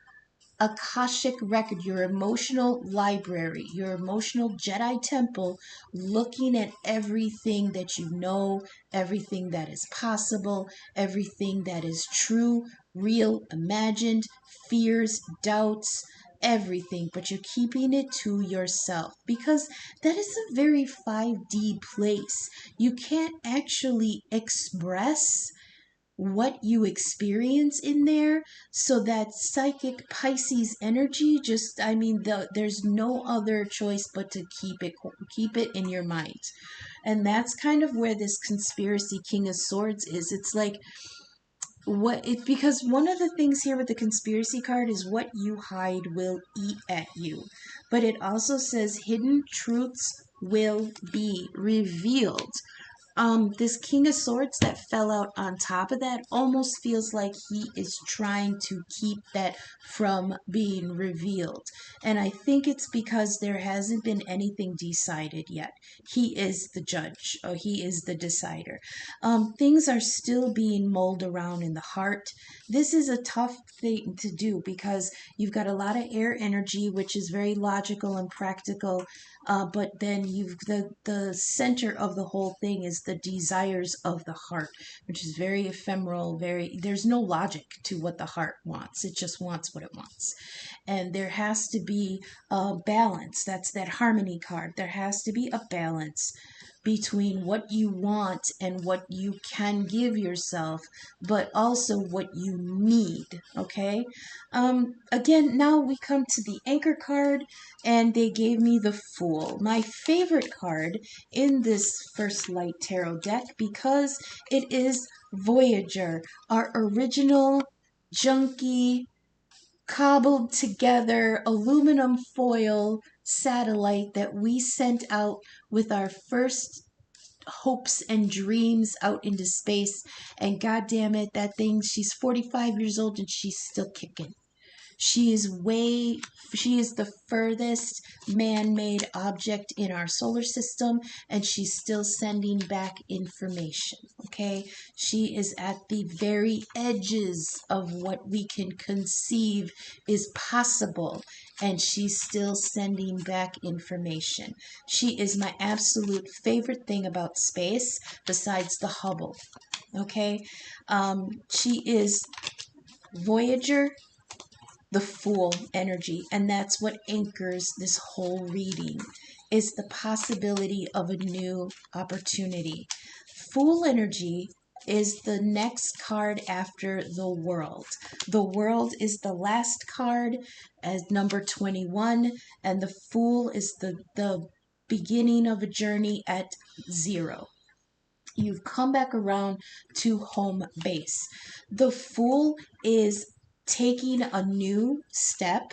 Akashic record, your emotional library, your emotional Jedi temple, looking at everything that you know, everything that is possible, everything that is true, real, imagined, fears, doubts, everything, but you're keeping it to yourself because that is a very 5D place. You can't actually express what you experience in there. So that psychic Pisces energy, just, I mean, there's no other choice but to keep it in your mind. And that's kind of where this conspiracy King of Swords is. It's like, because one of the things here with the conspiracy card is what you hide will eat at you. But it also says hidden truths will be revealed. This King of Swords that fell out on top of that almost feels like he is trying to keep that from being revealed. And I think it's because there hasn't been anything decided yet. He is the judge, or he is the decider. Things are still being mulled around in the heart. This is a tough thing to do because you've got a lot of air energy, which is very logical and practical. But then the center of the whole thing is the desires of the heart, which is very ephemeral. There's no logic to what the heart wants. It just wants what it wants, and there has to be a balance. That's that harmony card. There has to be a balance between what you want and what you can give yourself, but also what you need. Okay. Again, now we come to the anchor card, and they gave me the Fool, my favorite card in this First Light Tarot deck, because it is Voyager, our original junky, cobbled together aluminum foil satellite that we sent out with our first hopes and dreams out into space. And god damn it, that thing, she's 45 years old and she's still kicking. She is the furthest man-made object in our solar system, and she's still sending back information, okay? She is at the very edges of what we can conceive is possible, and she's still sending back information. She is my absolute favorite thing about space, besides the Hubble, okay? She is Voyager, the Fool energy, and that's what anchors this whole reading, is the possibility of a new opportunity. Fool energy is the next card after the World. The World is the last card as number 21, and the Fool is the beginning of a journey at 0. You've come back around to home base. The Fool is taking a new step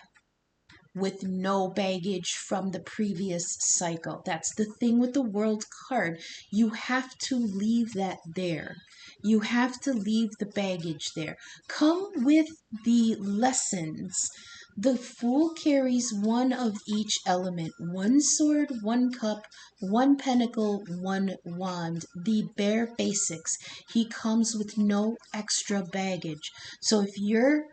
with no baggage from the previous cycle. That's the thing with the World card. You have to leave that there. You have to leave the baggage there. Come with the lessons. The Fool carries one of each element: one sword, one cup, one pentacle, one wand. The bare basics. He comes with no extra baggage. So if you're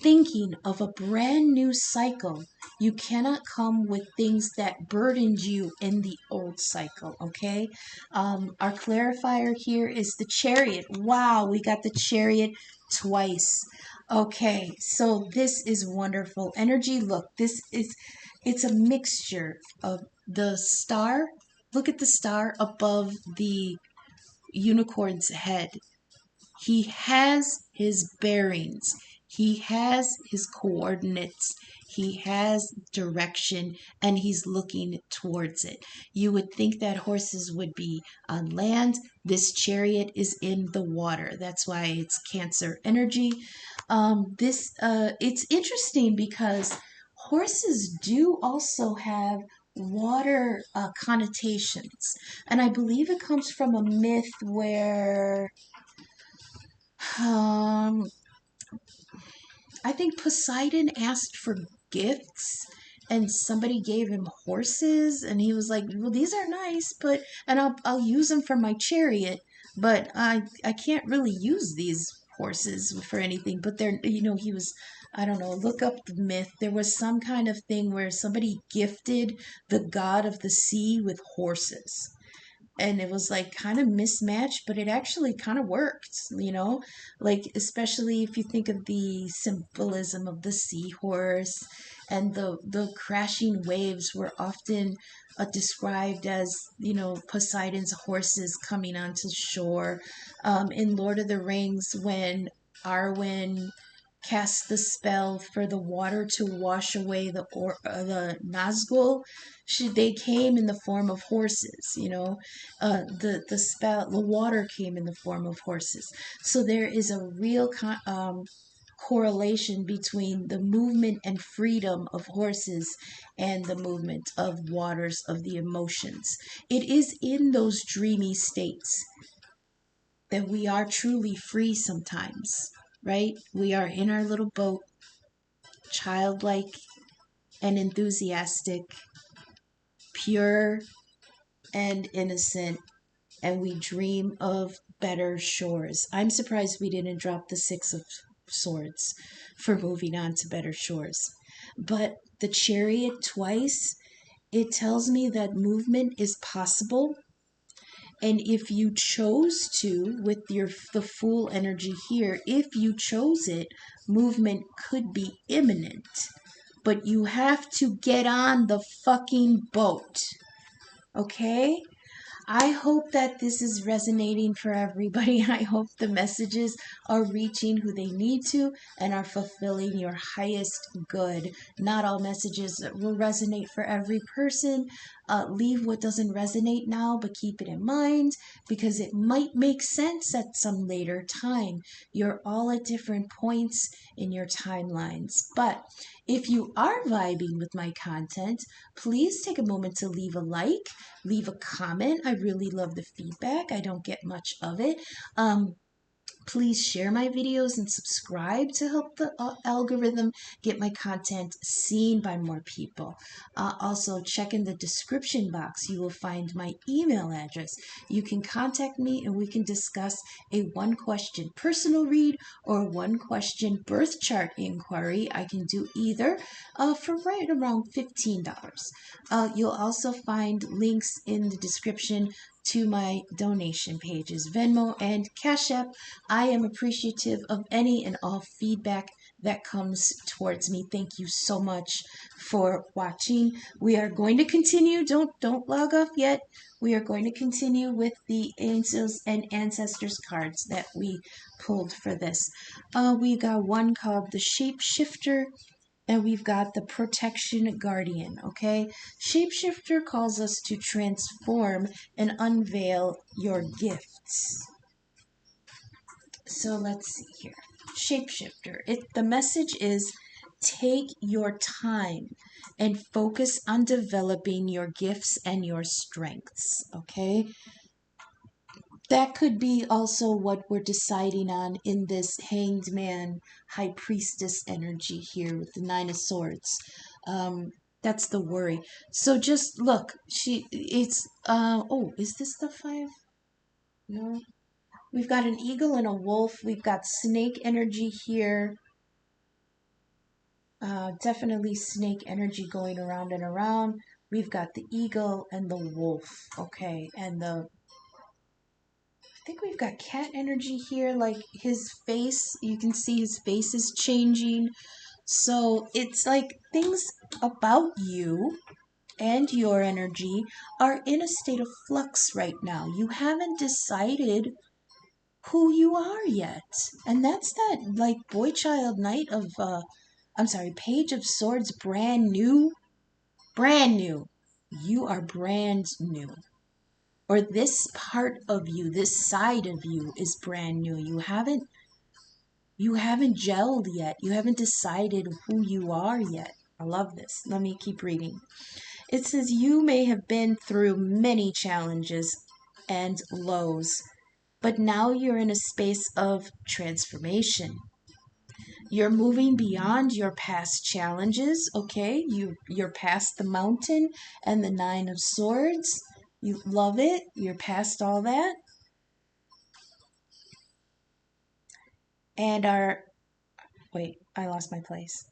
thinking of a brand new cycle, you cannot come with things that burdened you in the old cycle, okay? Our clarifier here is the Chariot. Wow, we got the Chariot twice. Okay, so this is wonderful energy. Look, it's a mixture of the star. Look at the star above the unicorn's head. He has his bearings. He has his coordinates. He has direction, and he's looking towards it. You would think that horses would be on land. This chariot is in the water. That's why it's Cancer energy. It's interesting because horses do also have water connotations, and I believe it comes from a myth where um, I think Poseidon asked for gifts and somebody gave him horses, and he was like, "Well, these are nice, but and I'll use them for my chariot, but I can't really use these horses for anything." But they're, he was, I don't know, look up the myth. There was some kind of thing where somebody gifted the god of the sea with horses. and it was like kind of mismatched, but it actually kind of worked, you know, like especially if you think of the symbolism of the seahorse, and the crashing waves were often described as, you know, Poseidon's horses coming onto shore. In Lord of the Rings, when Arwen cast the spell for the water to wash away the Nazgul, they came in the form of horses. You know, the water came in the form of horses. So there is a real correlation between the movement and freedom of horses and the movement of waters of the emotions. It is in those dreamy states that we are truly free sometimes, right? We are in our little boat, childlike and enthusiastic, pure and innocent, and we dream of better shores. I'm surprised we didn't drop the Six of Swords for moving on to better shores. But the Chariot twice, it tells me that movement is possible. And if you chose to, with the Fool energy here, if you chose it, movement could be imminent. But you have to get on the fucking boat. Okay? I hope that this is resonating for everybody. I hope the messages are reaching who they need to and are fulfilling your highest good. Not all messages will resonate for every person. Leave what doesn't resonate now, but keep it in mind because it might make sense at some later time. You're all at different points in your timelines. But if you are vibing with my content, please take a moment to leave a like, leave a comment. I really love the feedback. I don't get much of it. Please share my videos and subscribe to help the algorithm get my content seen by more people. Also, check in the description box. You will find my email address. You can contact me and we can discuss a one-question personal read or one-question birth chart inquiry. I can do either for right around $15. You'll also find links in the description to my donation pages, Venmo and Cash App. I am appreciative of any and all feedback that comes towards me. Thank you so much for watching. We are going to continue. Don't log off yet. We are going to continue with the angels and ancestors cards that we pulled for this. We got one called the Shapeshifter, and we've got the Protection Guardian, okay? Shapeshifter calls us to transform and unveil your gifts. So let's see here. Shapeshifter. The message is take your time and focus on developing your gifts and your strengths, okay? That could be also what we're deciding on in this Hanged Man High Priestess energy here with the Nine of Swords. That's the worry. So just look, is this the five? No. We've got an eagle and a wolf. We've got snake energy here. Definitely snake energy going around and around. We've got the eagle and the wolf. Okay, and I think we've got cat energy here. Like his face, you can see his face is changing. So it's like things about you and your energy are in a state of flux right now. You haven't decided who you are yet. And that's that like boy child knight of Page of Swords, brand new. Brand new. You are brand new. Or this part of you, this side of you is brand new. You haven't gelled yet. You haven't decided who you are yet. I love this. Let me keep reading. It says you may have been through many challenges and lows, but now you're in a space of transformation. You're moving beyond your past challenges, okay? You're past the mountain and the Nine of Swords. You love it. You're past all that. And wait, I lost my place.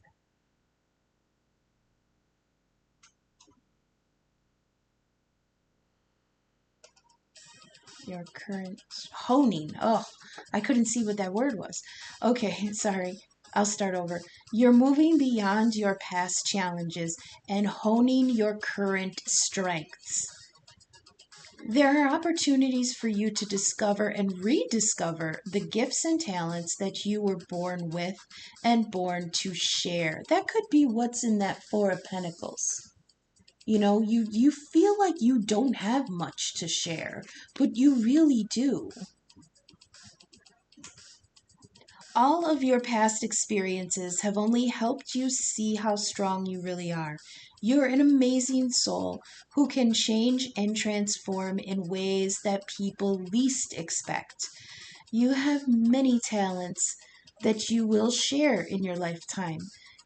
your current honing. Oh, I couldn't see what that word was. Okay, sorry. I'll start over. You're moving beyond your past challenges and honing your current strengths. There are opportunities for you to discover and rediscover the gifts and talents that you were born with and born to share. That could be what's in that Four of Pentacles. You know, you feel like you don't have much to share, but you really do. All of your past experiences have only helped you see how strong you really are. You're an amazing soul who can change and transform in ways that people least expect. You have many talents that you will share in your lifetime.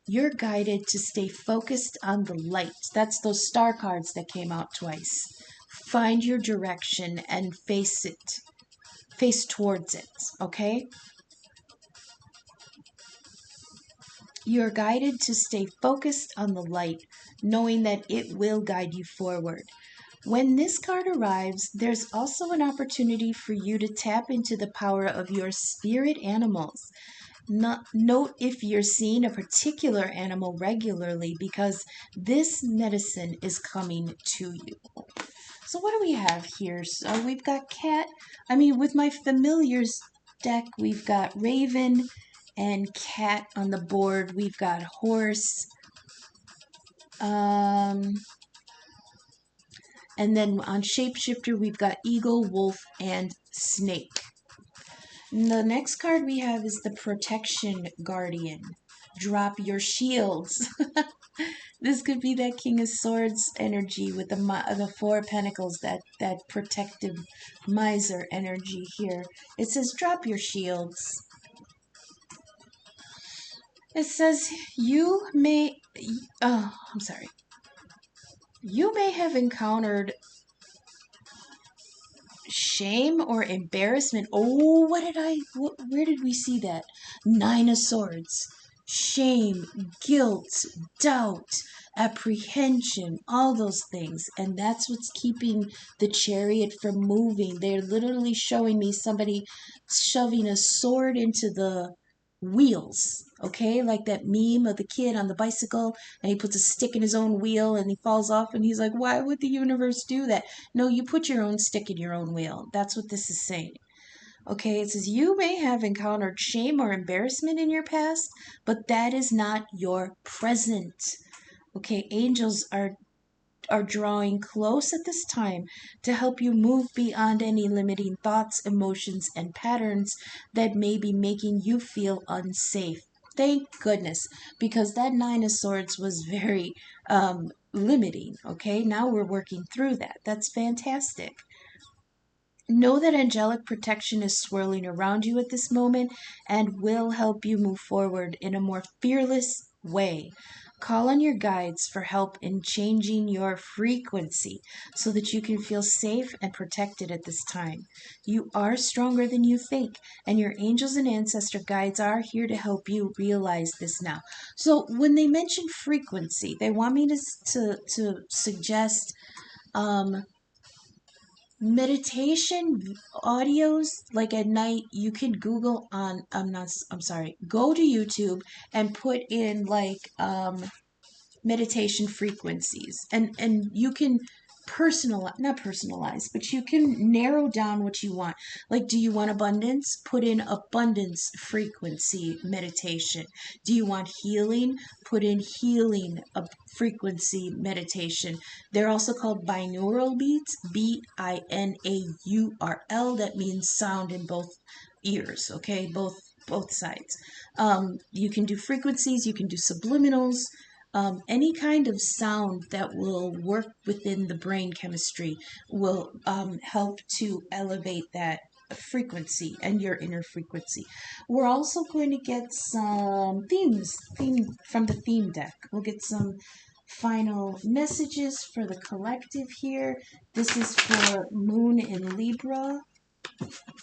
You're guided to stay focused on the light. That's those star cards that came out twice. Find your direction and face it. Face towards it, okay? You're guided to stay focused on the light, knowing that it will guide you forward. When this card arrives, there's also an opportunity for you to tap into the power of your spirit animals. Note if you're seeing a particular animal regularly because this medicine is coming to you. So what do we have here? So we've got cat. With my familiars deck, we've got raven and cat on the board. We've got horse. And then on shapeshifter, we've got eagle, wolf, and snake. The next card we have is the Protection Guardian. Drop your shields. This could be that King of Swords energy with the Four of Pentacles, that protective miser energy here. It says drop your shields. It says you may have encountered shame or embarrassment. Oh, where did we see that? Nine of Swords. Shame, guilt, doubt, apprehension, all those things. And that's what's keeping the Chariot from moving. They're literally showing me somebody shoving a sword into the wheels, okay? Like that meme of the kid on the bicycle and he puts a stick in his own wheel and he falls off and he's like, why would the universe do that? No, you put your own stick in your own wheel. That's what this is saying. Okay, it says you may have encountered shame or embarrassment in your past, but that is not your present. Okay, angels are drawing close at this time to help you move beyond any limiting thoughts, emotions, and patterns that may be making you feel unsafe. Thank goodness, because that Nine of Swords was very limiting. Okay, now we're working through that. That's fantastic. Know that angelic protection is swirling around you at this moment and will help you move forward in a more fearless way. Call on your guides for help in changing your frequency so that you can feel safe and protected at this time. You are stronger than you think, and your angels and ancestor guides are here to help you realize this now. So when they mention frequency, they want me to suggest meditation audios. Like at night you can Google go to YouTube and put in like meditation frequencies, and you can not personalize, but you can narrow down what you want. Like, do you want abundance? Put in abundance frequency meditation. Do you want healing? Put in healing frequency meditation. They're also called binaural beats, BINAURL. That means sound in both ears, okay? Both sides. You can do frequencies, you can do subliminals, any kind of sound that will work within the brain chemistry will help to elevate that frequency and your inner frequency. We're also going to get some theme from the theme deck. We'll get some final messages for the collective here. This is for Moon in Libra.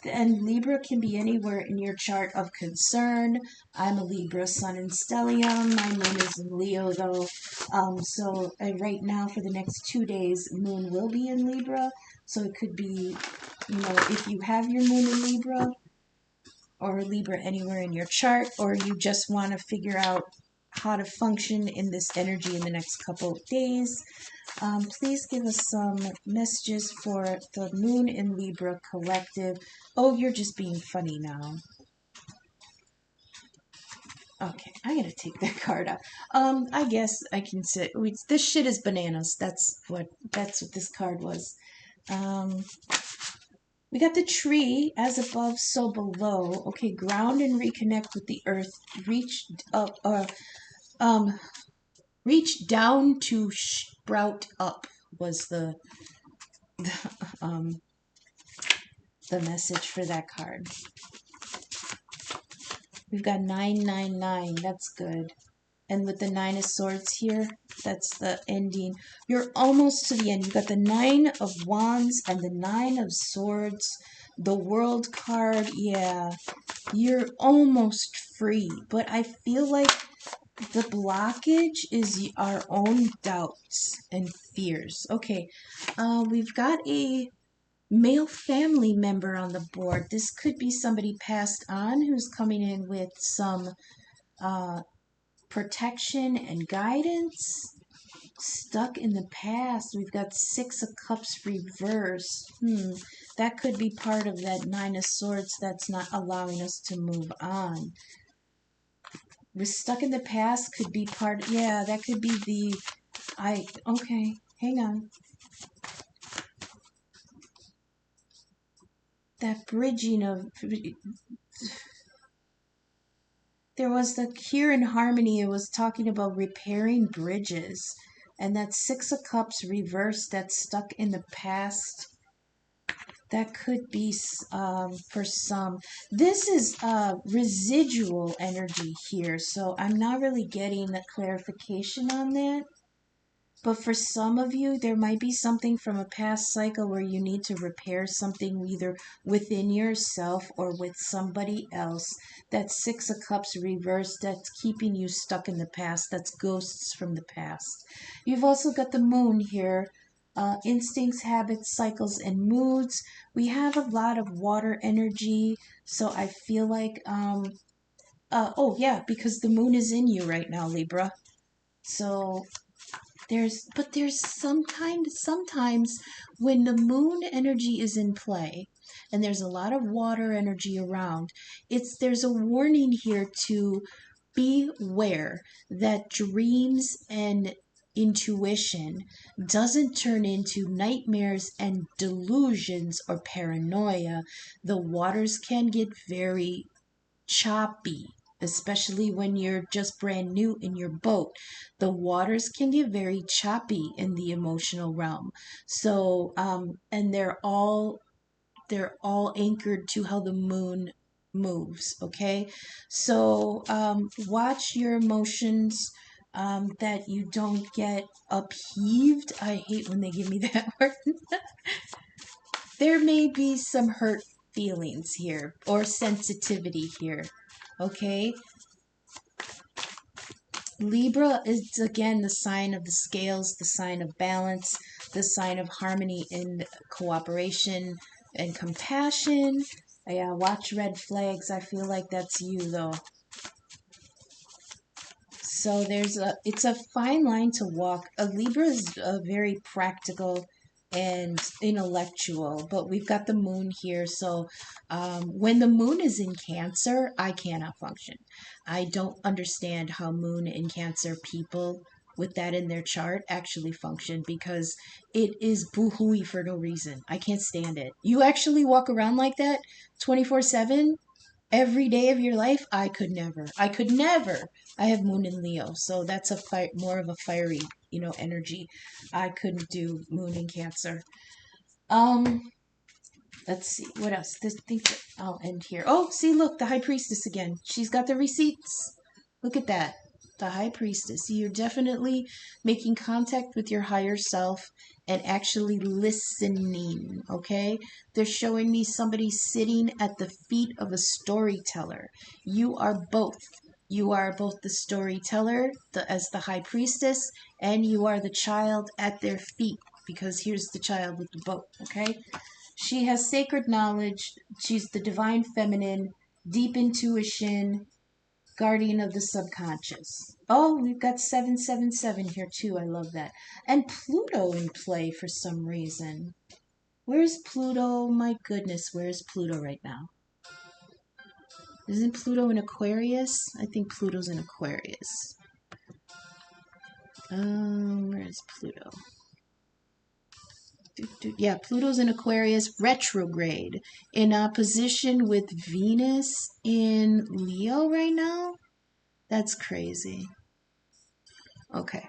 And Libra can be anywhere in your chart of concern. I'm a Libra, Sun in Stellium. My Moon is in Leo, though. Right now, for the next 2 days, Moon will be in Libra. So it could be you know, if you have your moon in Libra or Libra anywhere in your chart, or you just want to figure out how to function in this energy in the next couple of days, please give us some messages for the moon in Libra collective. Oh, you're just being funny now. Okay, I'm gonna take that card out. I guess I can sit. This shit is bananas. That's what this card was. We got the tree, as above, so below. Okay, ground and reconnect with the earth. Reach up, reach down to sprout up was the message for that card. We've got 999. That's good. And with the 9 of swords here, that's the ending. You're almost to the end. You've got the 9 of wands and the 9 of swords. The world card, yeah. You're almost free. But I feel like the blockage is our own doubts and fears. Okay, we've got a male family member on the board. This could be somebody passed on who's coming in with some protection and guidance. Stuck in the past. We've got 6 of cups reversed. That could be part of that 9 of swords that's not allowing us to move on. We're stuck in the past could be part, yeah, that could be the, okay, hang on. That bridging of, there was the here in harmony, it was talking about repairing bridges. And that 6 of cups reversed, that's stuck in the past. That could be for some. This is residual energy here, so I'm not really getting the clarification on that. But for some of you, there might be something from a past cycle where you need to repair something either within yourself or with somebody else. That 6 of cups reversed, that's keeping you stuck in the past. That's ghosts from the past. You've also got the moon here. Instincts, habits, cycles, and moods. We have a lot of water energy, so I feel like, oh yeah, because the moon is in you right now, Libra. So there's sometimes when the moon energy is in play and there's a lot of water energy around, there's a warning here to beware that dreams and intuition doesn't turn into nightmares and delusions or paranoia. The waters can get very choppy, especially when you're just brand new in your boat. The waters can get very choppy in the emotional realm. So, and they're all anchored to how the moon moves. Okay, so watch your emotions. That you don't get upheaved. I hate when they give me that word. There may be some hurt feelings here or sensitivity here. Okay, Libra is again the sign of the scales, the sign of balance, the sign of harmony and cooperation and compassion. Yeah, watch red flags. I feel like that's you though. So it's a fine line to walk. A Libra is very practical and intellectual, but we've got the moon here. So when the moon is in Cancer, I cannot function. I don't understand how moon in Cancer people with that in their chart actually function because it is boo-hooey for no reason. I can't stand it. You actually walk around like that 24/7? Every day of your life, I could never. I could never. I have moon in Leo, so that's more of a fiery, energy. I couldn't do moon in Cancer. Let's see what else. I'll end here. Oh, see, look, the High Priestess again. She's got the receipts. Look at that. The High Priestess. You're definitely making contact with your higher self and actually listening, okay? They're showing me somebody sitting at the feet of a storyteller. You are both. You are both the storyteller as the High Priestess, and you are the child at their feet, because here's the child with the boat, okay? She has sacred knowledge. She's the divine feminine, deep intuition, guardian of the subconscious. Oh, we've got 777 here too. I love that. And Pluto in play for some reason. Where's Pluto? My goodness, where's Pluto right now? Isn't Pluto in Aquarius? I think Pluto's in Aquarius. Where's Pluto? Yeah, Pluto's in Aquarius retrograde in opposition with Venus in Leo right now. That's crazy. Okay.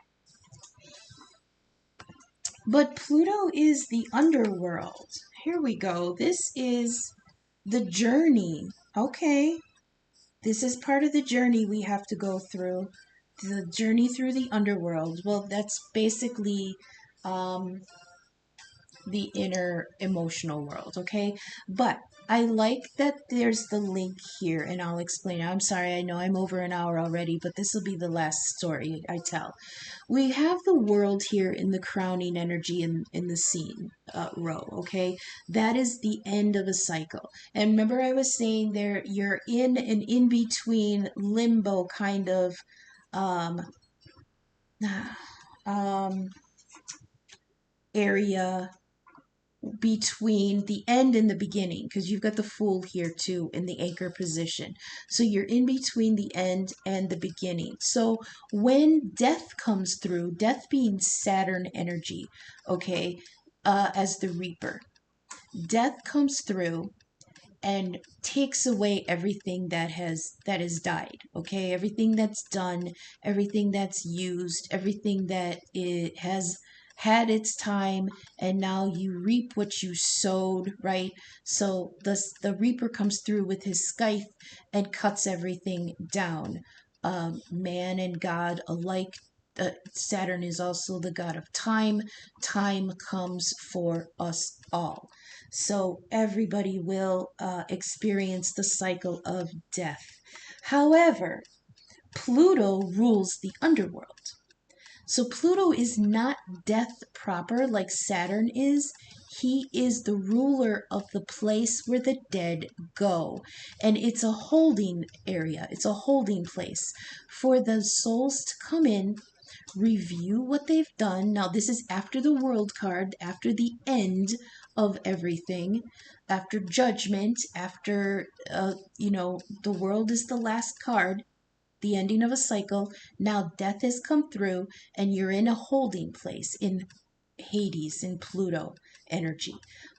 But Pluto is the underworld. Here we go. This is the journey. Okay. This is part of the journey we have to go through. The journey through the underworld. Well, that's basically the inner emotional world, okay? But I like that there's the link here, and I'll explain. I'm sorry, I know I'm over an hour already, but this will be the last story I tell. We have the world here in the crowning energy in the scene row, okay? That is the end of a cycle. And remember I was saying there, you're in an in-between limbo kind of um, area between the end and the beginning, because you've got the Fool here too in the anchor position. So you're in between the end and the beginning. So when death comes through, death being Saturn energy, okay, as the Reaper, death comes through and takes away everything that has died, okay, everything that's done, everything that's used, everything that it has had its time, and now you reap what you sowed, right? So the reaper comes through with his scythe and cuts everything down. Man and God alike. Saturn is also the god of time. Time comes for us all. So everybody will experience the cycle of death. However, Pluto rules the underworld. So Pluto is not death proper like Saturn is. He is the ruler of the place where the dead go. And it's a holding area, it's a holding place for the souls to come in, review what they've done. Now, this is after the world card, after the end of everything, after judgment, after, the world is the last card, the ending of a cycle. Now death has come through and you're in a holding place in Hades, in Pluto energy.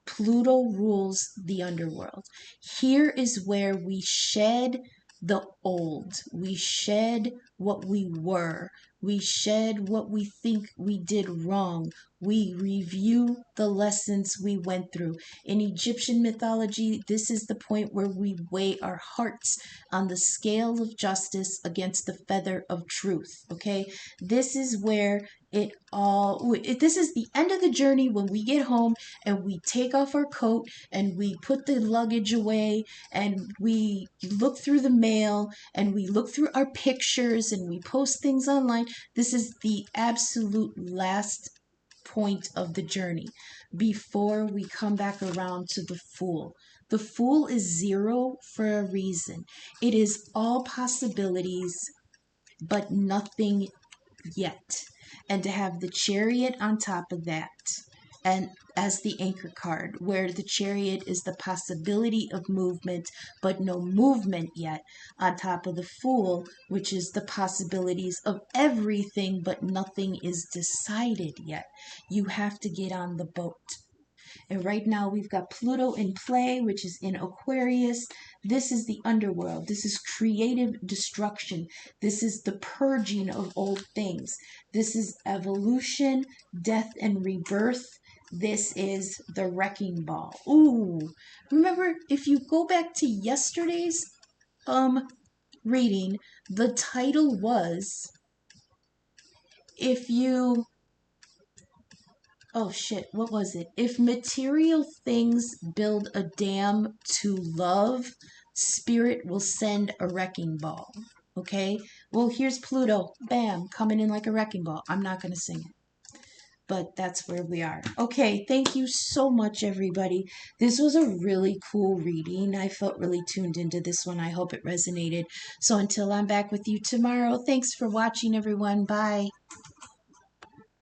Pluto rules the underworld. Here is where we shed the old. We shed what we were. We shed what we think we did wrong. We review the lessons we went through. In Egyptian mythology, this is the point where we weigh our hearts on the scale of justice against the feather of truth. Okay? This is where this is the end of the journey, when we get home and we take off our coat and we put the luggage away and we look through the mail and we look through our pictures and we post things online. This is the absolute last point of the journey before we come back around to the Fool. The Fool is zero for a reason. It is all possibilities but nothing yet. And to have the Chariot on top of that, and as the anchor card, where the Chariot is the possibility of movement but no movement yet, on top of the Fool, which is the possibilities of everything but nothing is decided yet. You have to get on the boat. And right now we've got Pluto in play, which is in Aquarius. This is the underworld. This is creative destruction. This is the purging of old things. This is evolution, death, and rebirth. This is the wrecking ball. Ooh, remember, if you go back to yesterday's reading, the title was, what was it? If material things build a dam to love, spirit will send a wrecking ball. Okay? Well, here's Pluto. Bam, coming in like a wrecking ball. I'm not going to sing it. but that's where we are. Okay, thank you so much, everybody. This was a really cool reading. I felt really tuned into this one. I hope it resonated. So until I'm back with you tomorrow, thanks for watching, everyone. Bye.